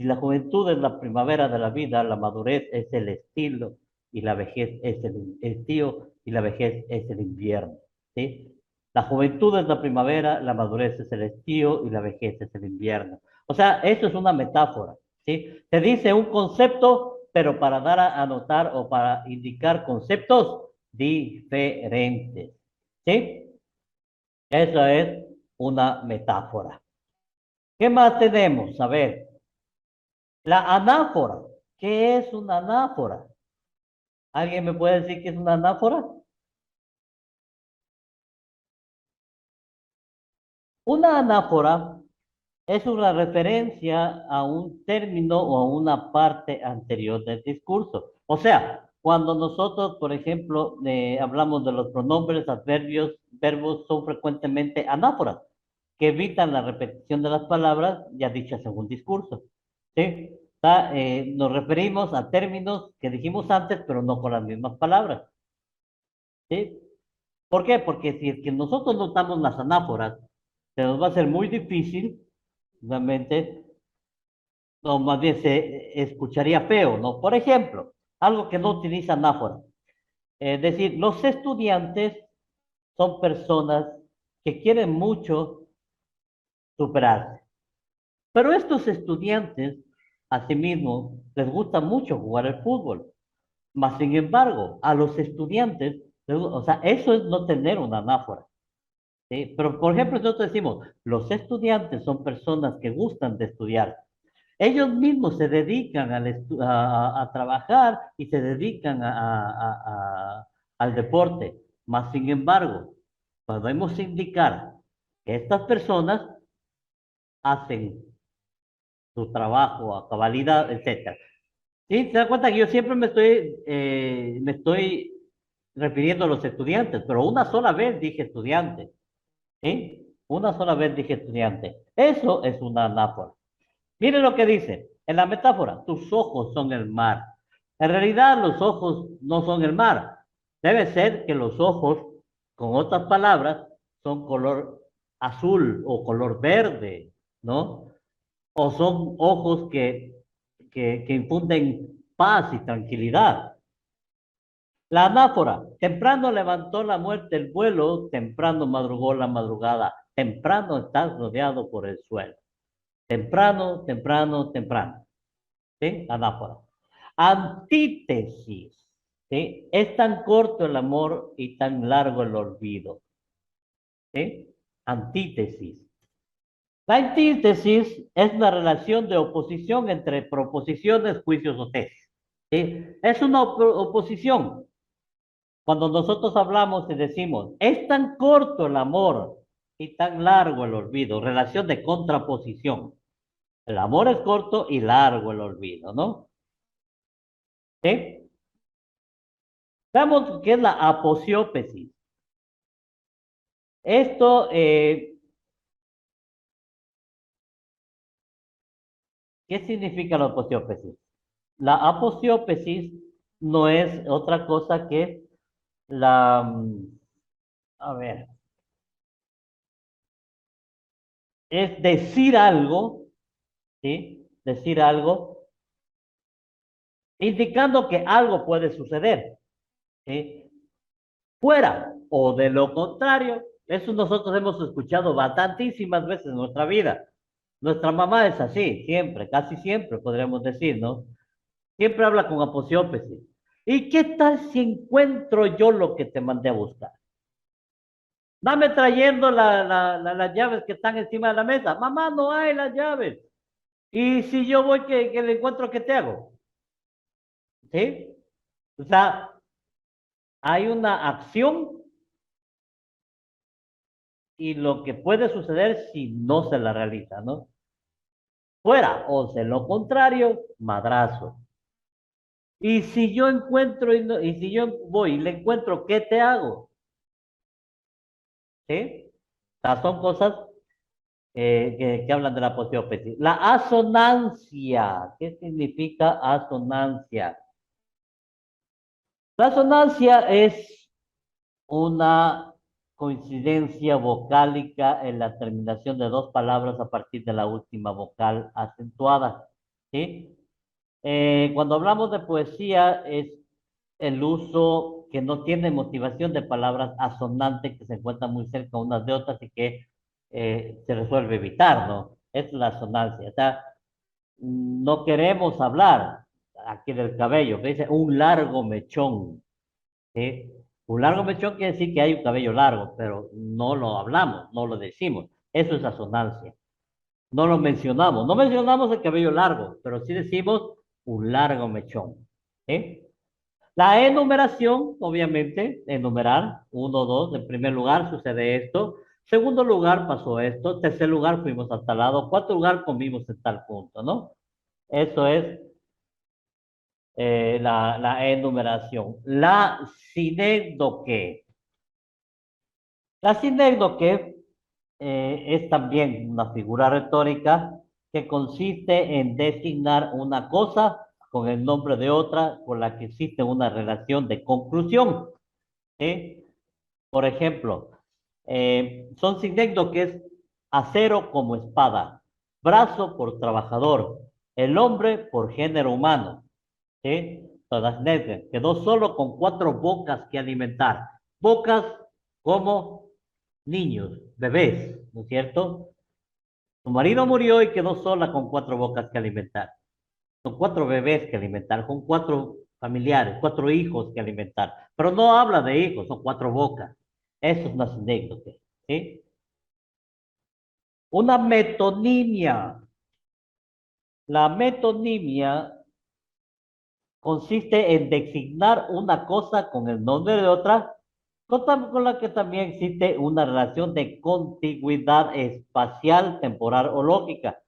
la juventud es la primavera de la vida, la madurez es el estilo y la vejez es el estío y la vejez es el invierno. ¿Sí? La juventud es la primavera, la madurez es el estío y la vejez es el invierno. O sea, eso es una metáfora. ¿Sí? Se dice un concepto, pero para dar a anotar o para indicar conceptos diferentes. ¿Sí? Esa es una metáfora. ¿Qué más tenemos? A ver, la anáfora. ¿Qué es una anáfora? ¿Alguien me puede decir qué es una anáfora? Una anáfora es una referencia a un término o a una parte anterior del discurso. O sea, cuando nosotros, por ejemplo, hablamos de los pronombres, adverbios, verbos, son frecuentemente anáforas, que evitan la repetición de las palabras ya dichas en un discurso. ¿Sí? Nos referimos a términos que dijimos antes, pero no con las mismas palabras. ¿Sí? ¿Por qué? Porque si es que nosotros no usamos las anáforas, se nos va a hacer muy difícil, realmente, no, más bien se escucharía feo, ¿no? Por ejemplo, algo que no utiliza anáfora. Es decir, los estudiantes son personas que quieren mucho superarse. Pero estos estudiantes, asimismo, les gusta mucho jugar el fútbol. Mas, sin embargo, a los estudiantes, o sea, eso es no tener una anáfora. ¿Sí? Pero, por ejemplo, nosotros decimos, los estudiantes son personas que gustan de estudiar. Ellos mismos se dedican a trabajar y se dedican al deporte. Mas, sin embargo, podemos indicar que estas personas hacen su trabajo a cabalidad, etcétera. ¿Sí? ¿Se da cuenta que yo siempre me estoy refiriendo a los estudiantes, pero una sola vez dije estudiante? ¿Sí? Una sola vez dije estudiante. Eso es una anáfora. Mire lo que dice en la metáfora: tus ojos son el mar. En realidad los ojos no son el mar. Debe ser que los ojos, con otras palabras, son color azul o color verde, ¿no? O son ojos que infunden paz y tranquilidad. La anáfora: temprano levantó la muerte el vuelo, temprano madrugó la madrugada, temprano estás rodeado por el suelo. Temprano, temprano, temprano. ¿Sí? Anáfora. Antítesis. ¿Sí? Es tan corto el amor y tan largo el olvido. ¿Sí? Antítesis. La antítesis es la relación de oposición entre proposiciones, juicios o tesis. ¿Sí? Es una oposición. Cuando nosotros hablamos y decimos, es tan corto el amor y tan largo el olvido, relación de contraposición. El amor es corto y largo el olvido, ¿no? ¿Sí? Veamos qué es la aposiópesis. Esto, ¿qué significa la aposiópesis? La aposiópesis no es otra cosa que a ver, es decir algo, ¿sí? Decir algo, indicando que algo puede suceder, ¿sí? Fuera o de lo contrario. Eso nosotros hemos escuchado bastantísimas veces en nuestra vida. Nuestra mamá es así, siempre, casi siempre podríamos decir, ¿no? Siempre habla con aposiópesis. ¿Y qué tal si encuentro yo lo que te mandé a buscar? Dame trayendo las llaves que están encima de la mesa. Mamá, no hay las llaves. Y si yo voy que le encuentro, ¿qué te hago? ¿Sí? O sea, hay una acción y lo que puede suceder si no se la realiza, ¿no? Fuera, o de lo contrario, madrazo. Y si yo encuentro y si yo voy y le encuentro, ¿qué te hago? ¿Sí? O sea, son cosas que hablan de la aposiópesis. La asonancia. ¿Qué significa asonancia? La asonancia es una coincidencia vocálica en la terminación de dos palabras a partir de la última vocal acentuada. ¿Sí? Cuando hablamos de poesía es el uso que no tiene motivación de palabras asonantes que se encuentran muy cerca unas de otras y que se resuelve evitar, ¿no? Es la asonancia. O sea, no queremos hablar aquí del cabello, que dice un largo mechón. ¿Sí? Un largo mechón quiere decir que hay un cabello largo, pero no lo hablamos, no lo decimos. Eso es asonancia. No lo mencionamos. No mencionamos el cabello largo, pero sí decimos un largo mechón. ¿Sí? La enumeración, obviamente, enumerar, 1, 2, en primer lugar sucede esto. Segundo lugar pasó esto. Tercer lugar fuimos a tal lado. Cuarto lugar comimos en tal punto, ¿no? Eso es la enumeración. La sinécdoque. La sinécdoque es también una figura retórica que consiste en designar una cosa con el nombre de otra con la que existe una relación de conclusión. ¿Sí? Por ejemplo, son sinécdoques acero como espada, brazo por trabajador, el hombre por género humano. ¿Sí? Todas negras. Quedó solo con 4 bocas que alimentar. Bocas como niños, bebés, ¿no es cierto? Su marido murió y quedó sola con 4 bocas que alimentar. Son 4 bebés que alimentar, con 4 familiares, 4 hijos que alimentar. Pero no habla de hijos, son 4 bocas. Eso es una anécdota, ¿sí? Una metonimia. La metonimia consiste en designar una cosa con el nombre de otra, con la que también existe una relación de contigüidad espacial, temporal o lógica,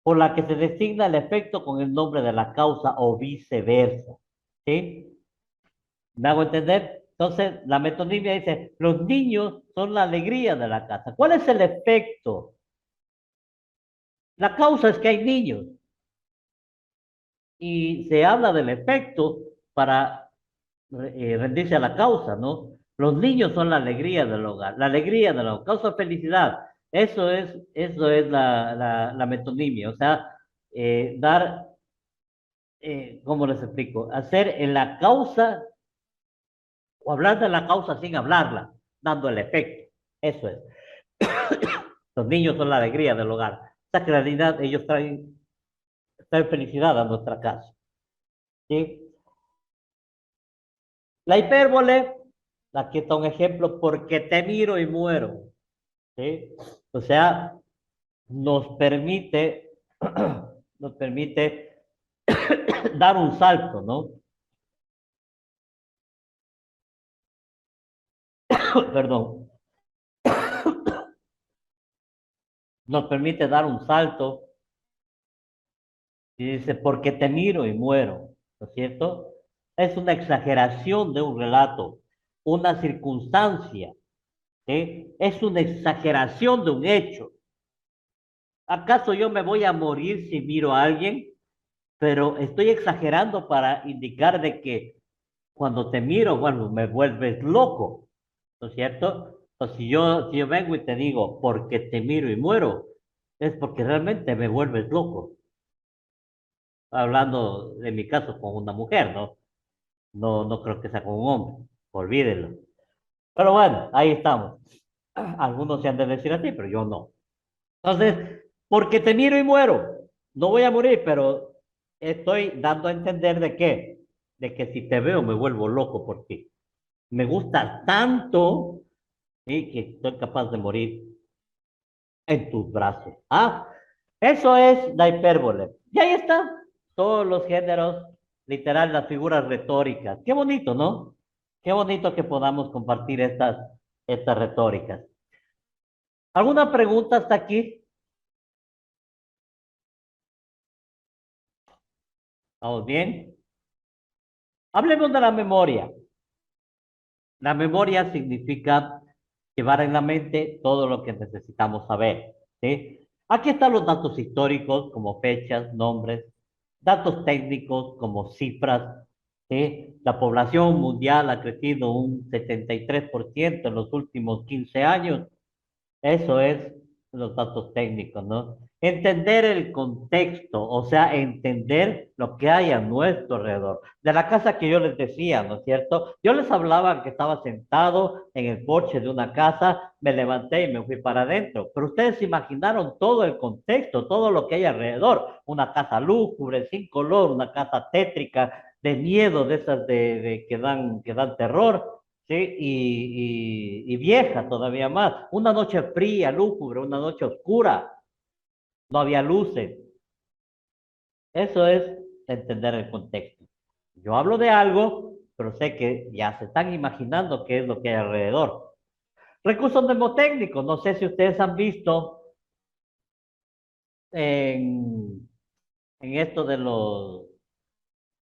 por la que se designa el efecto con el nombre de la causa o viceversa. ¿Sí? ¿Me hago entender? Entonces, la metonimia dice, los niños son la alegría de la casa. ¿Cuál es el efecto? La causa es que hay niños. Y se habla del efecto para rendirse a la causa, ¿no? Los niños son la alegría del hogar, la alegría del hogar, causa felicidad. Eso es la metonimia, o sea, dar, ¿cómo les explico? Hacer en la causa o hablar de la causa sin hablarla, dando el efecto. Eso es. Los niños son la alegría del hogar. Esa claridad, ellos traen felicidad a nuestra casa. ¿Sí? La hipérbole, aquí está un ejemplo, porque te miro y muero. ¿Sí? O sea, nos permite, nos permite dar un salto, ¿no? Perdón. Nos permite dar un salto y dice, porque te miro y muero, ¿no es cierto? Es una exageración de un relato, una circunstancia, ¿sí? Es una exageración de un hecho. ¿Acaso yo me voy a morir si miro a alguien? Pero estoy exagerando para indicar de que cuando te miro, bueno, me vuelves loco, ¿no es cierto? O si yo vengo y te digo, porque te miro y muero, es porque realmente me vuelves loco. Hablando de mi caso con una mujer, ¿no? No creo que sea con un hombre, olvídenlo. Pero bueno, ahí estamos. Algunos se han de decir así, pero yo no. Entonces, porque te miro y muero, no voy a morir, pero estoy dando a entender de que si te veo me vuelvo loco por ti. Me gusta tanto, ¿sí? Que estoy capaz de morir en tus brazos. Ah, eso es la hipérbole. Y ahí está, todos los géneros, literal, las figuras retóricas. Qué bonito, ¿no? Qué bonito que podamos compartir estas retóricas. ¿Alguna pregunta hasta aquí? ¿Estamos bien? Hablemos de la memoria. La memoria significa llevar en la mente todo lo que necesitamos saber, ¿sí? Aquí están los datos históricos como fechas, nombres, datos técnicos como cifras, ¿sí? La población mundial ha crecido un 73% en los últimos 15 años. Eso es los datos técnicos, ¿no? Entender el contexto, o sea, entender lo que hay a nuestro alrededor. De la casa que yo les decía, ¿no es cierto? Yo les hablaba que estaba sentado en el porche de una casa, me levanté y me fui para adentro, pero ustedes se imaginaron todo el contexto, todo lo que hay alrededor. Una casa lúgubre, sin color, una casa tétrica, de miedo, de esas que dan terror. ¿Sí? Y vieja todavía más. Una noche fría, lúgubre, una noche oscura, no había luces. Eso es entender el contexto. Yo hablo de algo, pero sé que ya se están imaginando qué es lo que hay alrededor. Recursos mnemotécnicos. No sé si ustedes han visto en esto de los,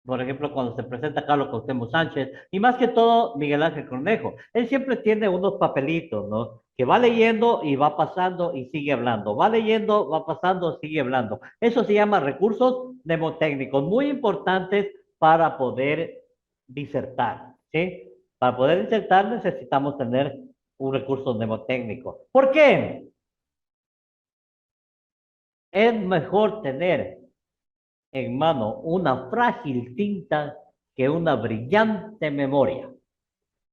por ejemplo, cuando se presenta Carlos Cuauhtémoc Sánchez, y más que todo Miguel Ángel Cornejo, él siempre tiene unos papelitos, ¿no? Que va leyendo y va pasando y sigue hablando, va leyendo, va pasando, sigue hablando. Eso se llama recursos mnemotécnicos, muy importantes para poder disertar, ¿sí? Para poder disertar necesitamos tener un recurso mnemotécnico. ¿Por qué? Es mejor tener en mano una frágil tinta que una brillante memoria.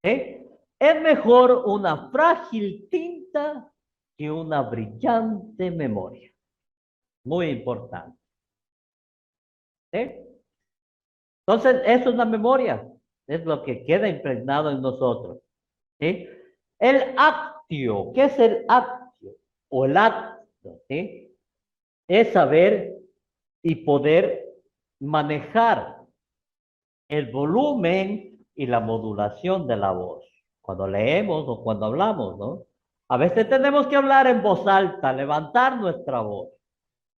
¿Sí? Es mejor una frágil tinta que una brillante memoria. Muy importante. ¿Sí? Entonces, eso es la memoria. Es lo que queda impregnado en nosotros. ¿Sí? El actio. ¿Qué es el actio? O el acto. ¿Sí? Es saber y poder manejar el volumen y la modulación de la voz. Cuando leemos o cuando hablamos, ¿no? A veces tenemos que hablar en voz alta, levantar nuestra voz,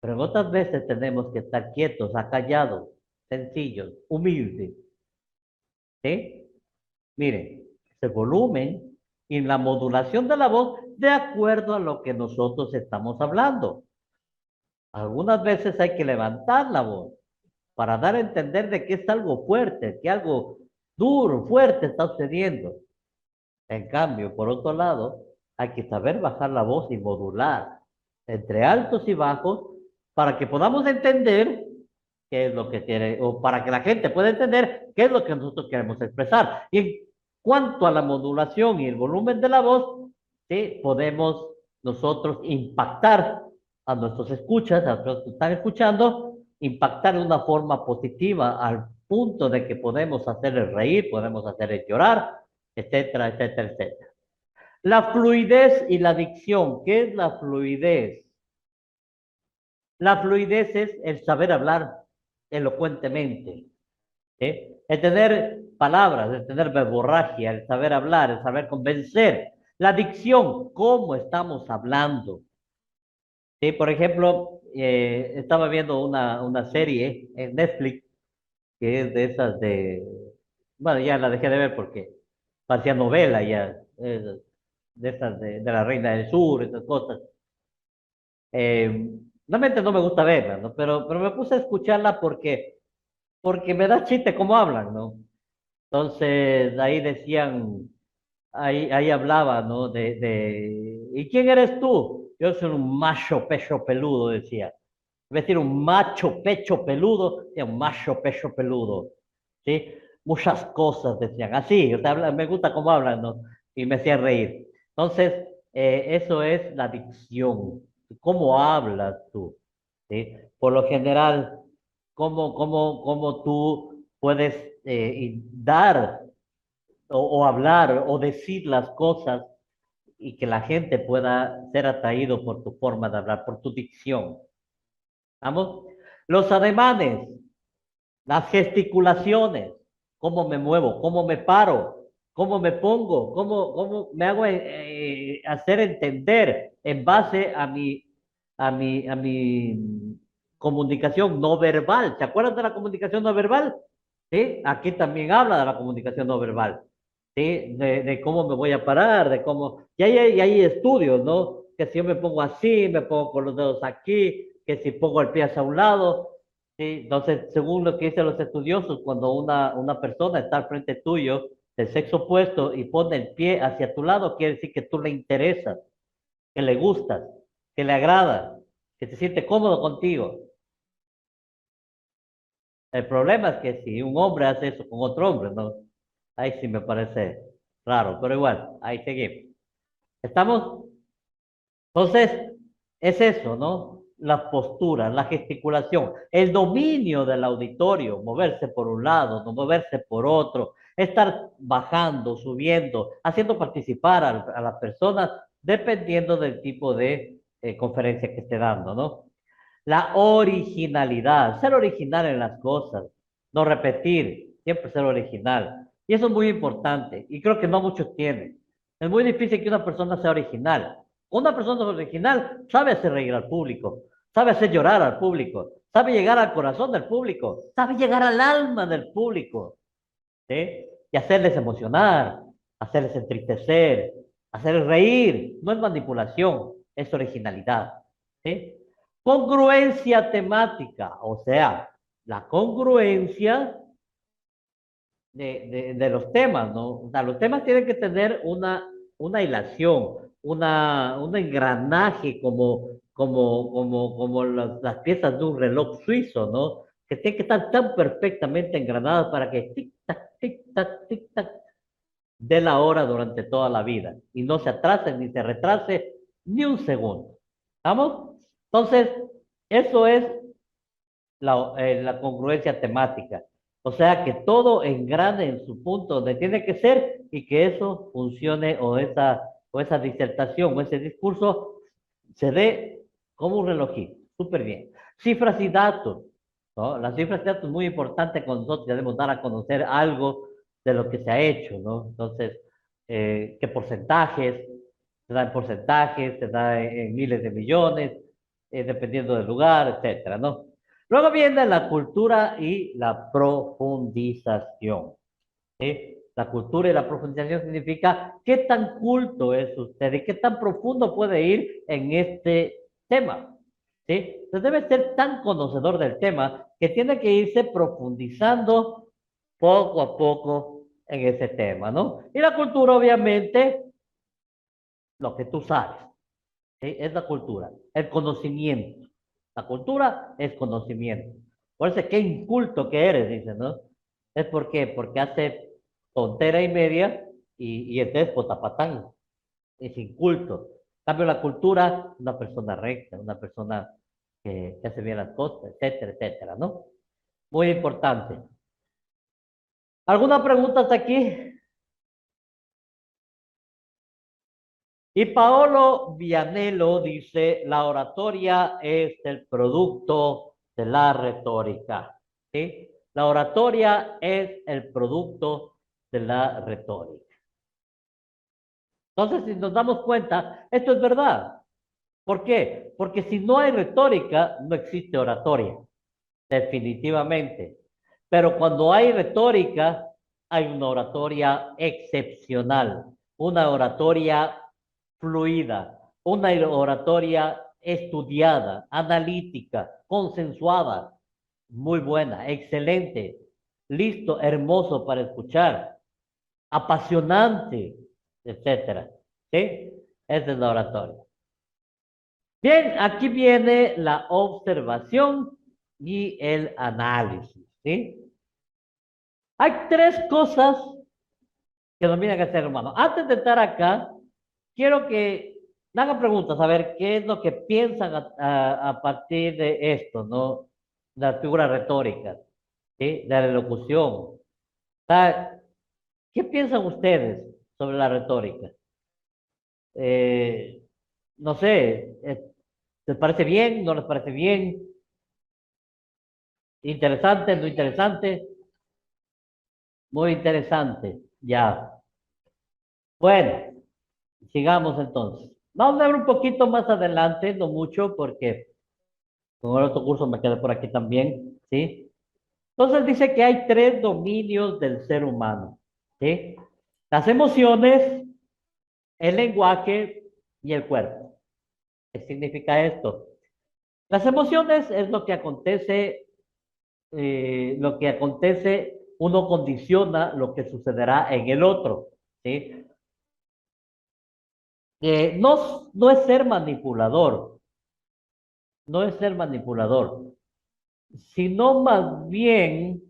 pero en otras veces tenemos que estar quietos, acallados, sencillos, humildes. ¿Sí? Miren, el volumen y la modulación de la voz de acuerdo a lo que nosotros estamos hablando. Algunas veces hay que levantar la voz para dar a entender de que es algo fuerte, que algo duro, fuerte está sucediendo. En cambio, por otro lado, hay que saber bajar la voz y modular entre altos y bajos para que podamos entender qué es lo que quiere, o para que la gente pueda entender qué es lo que nosotros queremos expresar. Y en cuanto a la modulación y el volumen de la voz, ¿sí? Podemos nosotros impactar a nuestros escuchas, a los que están escuchando, impactar de una forma positiva al punto de que podemos hacerles reír, podemos hacerles llorar, etcétera, etcétera, etcétera. La fluidez y la dicción. ¿Qué es la fluidez? La fluidez es el saber hablar elocuentemente, ¿sí? El tener palabras, el tener verborragia, el saber hablar, el saber convencer. La dicción, cómo estamos hablando. ¿Sí? Por ejemplo, estaba viendo una serie en Netflix que es de esas de, bueno, ya la dejé de ver porque parecía novela ya, de esas de la Reina del Sur, esas cosas. Realmente no me gusta verla, ¿no? Pero me puse a escucharla porque me da chiste cómo hablan, ¿no? Entonces, ahí decían, ahí hablaba, ¿no? ¿Y quién eres tú? Yo soy un macho pecho peludo, decía. Es decir, un macho pecho peludo, y un macho pecho peludo, ¿sí? Muchas cosas decían, así, o sea, me gusta cómo hablan, ¿no? Y me hacían reír. Entonces, eso es la dicción, cómo hablas tú, ¿sí? Por lo general, cómo tú puedes dar o hablar o decir las cosas y que la gente pueda ser atraído por tu forma de hablar, por tu dicción. ¿Vamos? Los ademanes, las gesticulaciones, cómo me muevo, cómo me paro, cómo me pongo, cómo me hago hacer entender en base a mi comunicación no verbal. ¿Se acuerdan de la comunicación no verbal? ¿Sí? Aquí también habla de la comunicación no verbal. ¿Sí? De cómo me voy a parar, de cómo... Y hay estudios, ¿no? Que si yo me pongo así, me pongo con los dedos aquí, que si pongo el pie hacia un lado, ¿sí? Entonces, según lo que dicen los estudiosos, cuando una persona está al frente tuyo, del sexo opuesto, y pone el pie hacia tu lado, quiere decir que tú le interesas, que le gustas, que le agrada, que se siente cómodo contigo. El problema es que si un hombre hace eso con otro hombre, ¿no? Ahí sí me parece raro, pero igual, ahí seguimos. ¿Estamos? Entonces, es eso, ¿no? La postura, la gesticulación, el dominio del auditorio, moverse por un lado, no moverse por otro, estar bajando, subiendo, haciendo participar a las personas dependiendo del tipo de conferencia que esté dando, ¿no? La originalidad, ser original en las cosas, no repetir, siempre ser original. Y eso es muy importante y creo que no muchos tienen. Es muy difícil que una persona sea original. Una persona original sabe hacer reír al público, sabe hacer llorar al público, sabe llegar al corazón del público, sabe llegar al alma del público, ¿sí? Y hacerles emocionar, hacerles entristecer, hacerles reír. No es manipulación, es originalidad, ¿sí? Congruencia temática, o sea, la congruencia de los temas, ¿no? O sea, los temas tienen que tener una hilación, un engranaje como las piezas de un reloj suizo, ¿no? Que tienen que estar tan perfectamente engranadas para que tic-tac, tic-tac, tic-tac, dé la hora durante toda la vida y no se atrase ni se retrase ni un segundo. ¿Estamos? Entonces, eso es la congruencia temática. O sea, que todo engrane en su punto donde tiene que ser y que eso funcione o esa disertación o ese discurso se dé como un relojito. Súper bien. Cifras y datos, ¿no? Las cifras y datos es muy importante cuando nosotros debemos dar a conocer algo de lo que se ha hecho, ¿no? Entonces, ¿qué porcentajes? Se da en porcentajes, se da en miles de millones, dependiendo del lugar, etcétera, ¿no? Luego viene la cultura y la profundización. ¿Sí? La cultura y la profundización significa qué tan culto es usted y qué tan profundo puede ir en este tema. ¿Sí? Usted debe ser tan conocedor del tema que tiene que irse profundizando poco a poco en ese tema, ¿no? Y la cultura, obviamente, lo que tú sabes. ¿Sí? Es la cultura, el conocimiento. La cultura es conocimiento. Por eso, qué inculto que eres, dice, ¿no? ¿Es por qué? Porque hace tontera y media y es déspota, patán. Es inculto. En cambio, la cultura, una persona recta, una persona que hace bien las cosas, etcétera, etcétera, ¿no? Muy importante. ¿Alguna pregunta hasta aquí? Y Paolo Vianello dice, la oratoria es el producto de la retórica. ¿Sí? La oratoria es el producto de la retórica. Entonces, si nos damos cuenta, esto es verdad. ¿Por qué? Porque si no hay retórica, no existe oratoria, definitivamente. Pero cuando hay retórica, hay una oratoria excepcional, una oratoria fluida, una oratoria estudiada, analítica, consensuada, muy buena, excelente, listo, hermoso para escuchar, apasionante, etcétera. ¿Sí? Esa es la oratoria. Bien, aquí viene la observación y el análisis, ¿sí? Hay tres cosas que dominan el ser humano. Antes de estar acá, quiero que me hagan preguntas, a ver qué es lo que piensan a partir de esto, ¿no? Las figuras retóricas, ¿sí? De la elocución. O sea, ¿qué piensan ustedes sobre la retórica? Eh, no sé, ¿les parece bien? ¿No les parece bien? ¿Interesante? ¿No interesante? Muy interesante, ya. Bueno, sigamos entonces. Vamos a ver un poquito más adelante, no mucho, porque con el otro curso me quedé por aquí también, ¿sí? Entonces dice que hay tres dominios del ser humano, ¿sí? Las emociones, el lenguaje y el cuerpo. ¿Qué significa esto? Las emociones es lo que acontece, uno condiciona lo que sucederá en el otro, ¿sí? No es ser manipulador, no es ser manipulador, sino más bien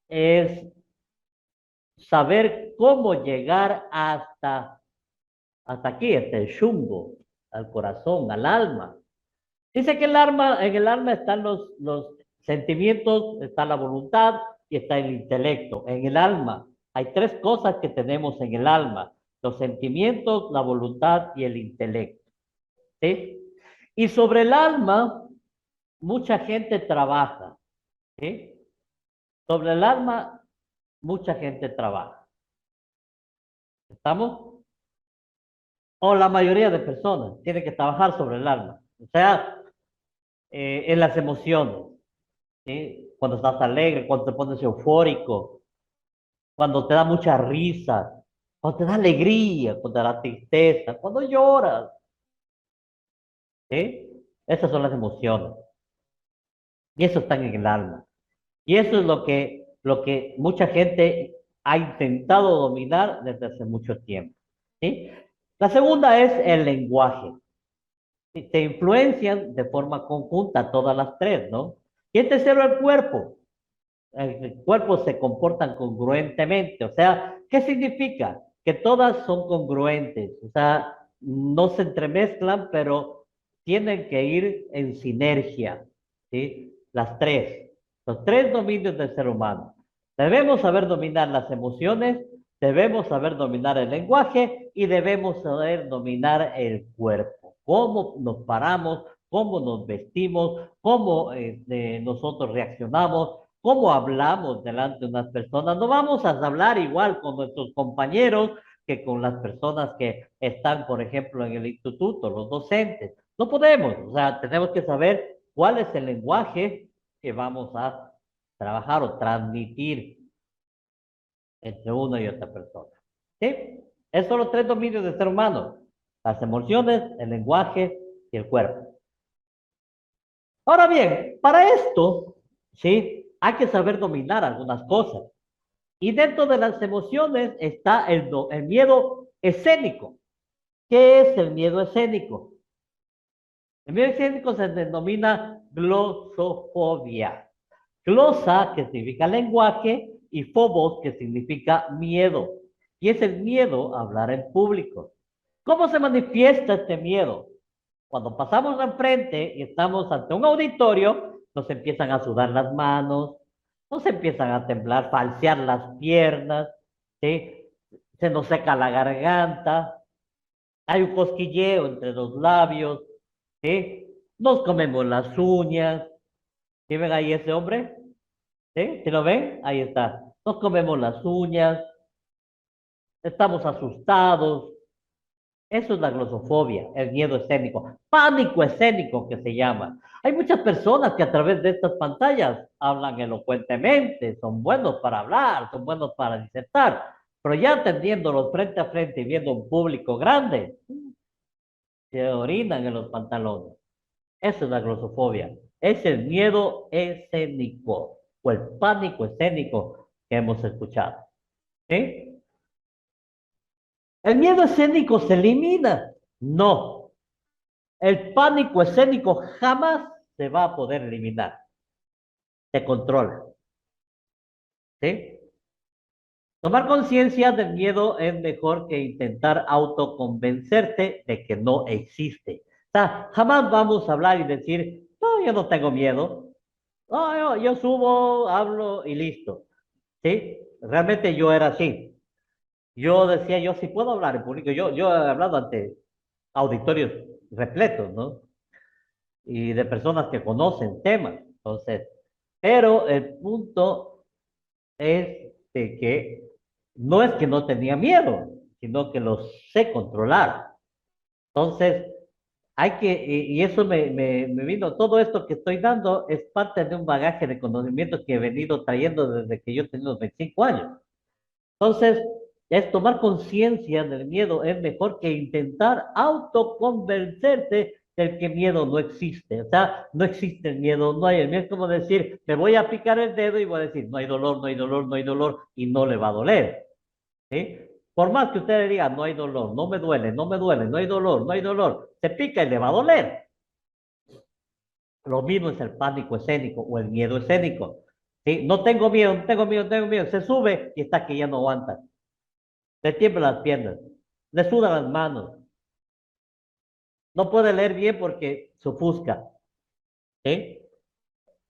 es saber cómo llegar hasta aquí, hasta el chumbo, al corazón, al alma. Dice que en el alma están los sentimientos, está la voluntad y está el intelecto. En el alma hay tres cosas que tenemos en el alma: los sentimientos, la voluntad y el intelecto. ¿Sí? Y sobre el alma, mucha gente trabaja. ¿Sí? Sobre el alma, mucha gente trabaja. ¿Estamos? o la mayoría de personas, tiene que trabajar sobre el alma. O sea, en las emociones, ¿sí? Cuando estás alegre, cuando te pones eufórico, cuando te da mucha risa, cuando te da alegría, cuando te da tristeza, cuando lloras, ¿sí? Esas son las emociones. Y eso está en el alma. Y eso es lo que mucha gente ha intentado dominar desde hace mucho tiempo, ¿sí? La segunda es el lenguaje. Se influencian de forma conjunta todas las tres, ¿no? Y el tercero, el cuerpo. El cuerpo se comportan congruentemente. O sea, ¿qué significa? Que todas son congruentes. O sea, no se entremezclan, pero tienen que ir en sinergia, ¿sí? Las tres. Los tres dominios del ser humano. Debemos saber dominar las emociones, debemos saber dominar el lenguaje y debemos saber dominar el cuerpo. Cómo nos paramos, cómo nos vestimos, cómo nosotros reaccionamos, cómo hablamos delante de unas personas. No vamos a hablar igual con nuestros compañeros que con las personas que están, por ejemplo, en el instituto, los docentes. No podemos, o sea, tenemos que saber cuál es el lenguaje que vamos a trabajar o transmitir entre una y otra persona. ¿Sí? Esos son los tres dominios del ser humano: las emociones, el lenguaje y el cuerpo. Ahora bien, para esto, ¿sí? Hay que saber dominar algunas cosas. Y dentro de las emociones está el miedo escénico. ¿Qué es el miedo escénico? El miedo escénico se denomina glosofobia. Glosa, que significa lenguaje, y phobos, que significa miedo. Y es el miedo a hablar en público. ¿Cómo se manifiesta este miedo? Cuando pasamos enfrente y estamos ante un auditorio, nos empiezan a sudar las manos, nos empiezan a temblar, falsear las piernas, ¿sí? Se nos seca la garganta, hay un cosquilleo entre los labios, ¿sí? Nos comemos las uñas. ¿Sí ven ahí ese hombre? ¿Sí? ¿Sí lo ven? Ahí está. Nos comemos las uñas, estamos asustados. Eso es la glosofobia, el miedo escénico, pánico escénico que se llama. Hay muchas personas que a través de estas pantallas hablan elocuentemente, son buenos para hablar, son buenos para disertar, pero ya atendiéndolos frente a frente y viendo un público grande, se orinan en los pantalones. Eso es la glosofobia, es el miedo escénico o el pánico escénico que hemos escuchado. ¿Sí? ¿El miedo escénico se elimina? No. El pánico escénico jamás se va a poder eliminar. Se controla. ¿Sí? Tomar conciencia del miedo es mejor que intentar autoconvencerte de que no existe. O sea, jamás vamos a hablar y decir, no, yo no tengo miedo. No, yo subo, hablo y listo. ¿Sí? Realmente yo era así. Yo decía, yo sí puedo hablar en público. Yo he hablado ante auditorios repletos, ¿no? Y de personas que conocen temas. Entonces, pero el punto es de que no es que no tenía miedo, sino que lo sé controlar. Entonces, hay que, y eso me vino, todo esto que estoy dando es parte de un bagaje de conocimientos que he venido trayendo desde que yo tenía los 25 años. Entonces, es tomar conciencia del miedo, es mejor que intentar autoconvencerse del que miedo no existe. O sea, no existe el miedo, no hay el miedo. Es como decir, me voy a picar el dedo y voy a decir, no hay dolor, no hay dolor, no hay dolor, y no le va a doler. ¿Sí? Por más que usted le diga, no hay dolor, no me duele, no me duele, no hay dolor, no hay dolor, se pica y le va a doler. Lo mismo es el pánico escénico o el miedo escénico. ¿Sí? No tengo miedo, no tengo miedo, no tengo miedo. Se sube y está que ya no aguanta. Le tiemblan las piernas, le sudan las manos, no puede leer bien porque se ofusca. ¿Sí?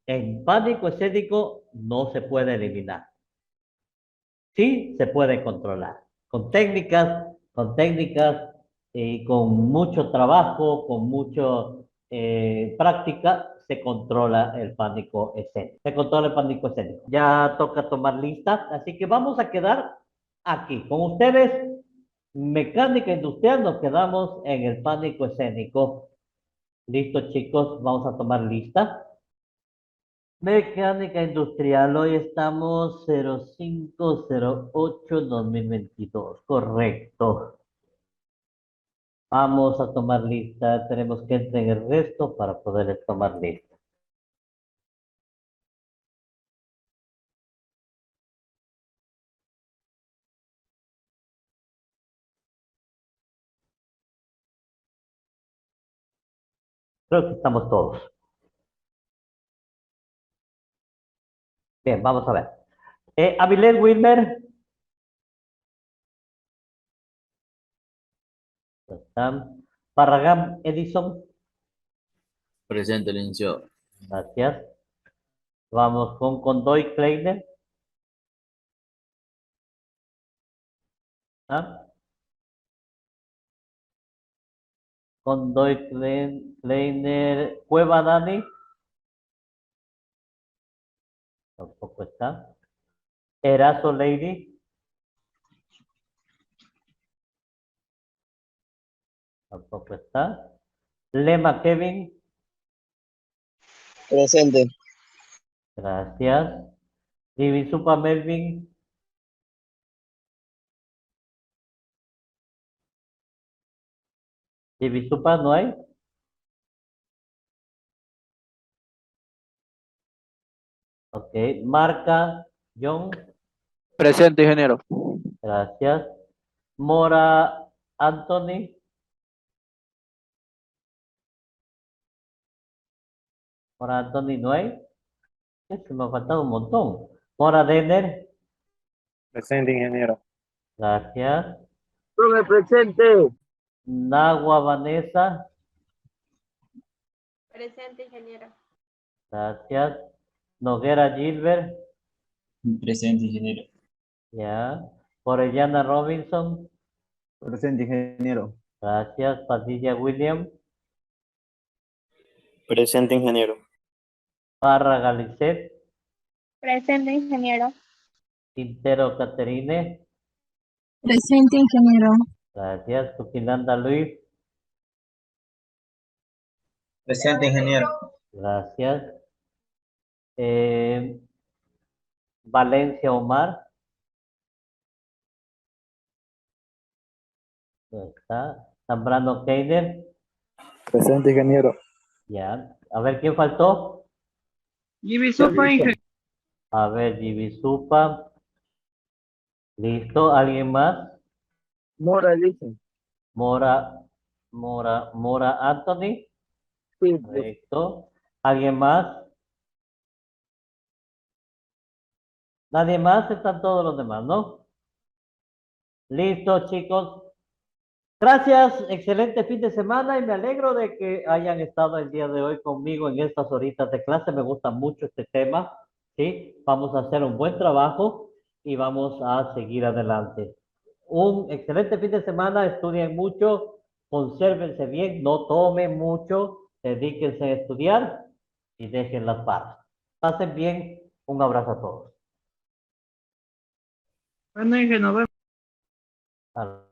En pánico escénico no se puede eliminar. Sí se puede controlar. Con técnicas y con mucho trabajo, con mucho práctica, se controla el pánico escénico. Se controla el pánico escénico. Ya toca tomar lista, así que vamos a quedar aquí con ustedes. Mecánica industrial, nos quedamos en el pánico escénico. Listo, chicos, vamos a tomar lista. Mecánica industrial, hoy estamos 05/08/2022, correcto. Vamos a tomar lista, tenemos que entrar en el resto para poder tomar lista. Creo que estamos todos. Bien, vamos a ver. Avilés Wilmer. Están. Barragán Edison. Presente, licenciado. Gracias. Vamos con Condoy Kleiner. ¿Ah? Condoy Kleiner. Cueva Dani. Tampoco está. Erazo Lady. Tampoco está. Lema Kevin. Presente. Gracias. Divisupa Melvin. Divisupa no hay. Ok. Marca John. Presente, ingeniero. Gracias. Mora Anthony. Mora Anthony no hay. Se me ha faltado un montón. Mora Denner. Presente, ingeniero. Gracias. Profe, presente. Nagua Vanessa. Presente, ingeniero. Gracias. Noguera Gilbert. Presente, ingeniero. Ya. Orellana Robinson. Presente, ingeniero. Gracias. Padilla William. Presente, ingeniero. Parra Galicet. Presente, ingeniero. Quintero Caterine. Presente, ingeniero. Gracias. Tupinanda Luis. Presente, ingeniero. Gracias. Valencia Omar. Ahí está. Zambrano Keiner. Presente, ingeniero. Ya. A ver, ¿quién faltó? Divisupa, ingeniero. A ver, Divisupa. Listo. ¿Alguien más? Mora, dice. Mora Anthony. Sí, Correcto. ¿Alguien más? Nadie más, están todos los demás, ¿no? Listo, chicos. Gracias, excelente fin de semana y me alegro de que hayan estado el día de hoy conmigo en estas horitas de clase. Me gusta mucho este tema, ¿sí? Vamos a hacer un buen trabajo y vamos a seguir adelante. Un excelente fin de semana, estudien mucho, consérvense bien, no tomen mucho, dedíquense a estudiar y dejen las barras. Pasen bien, un abrazo a todos. Bueno, ingeniero, nos vemos.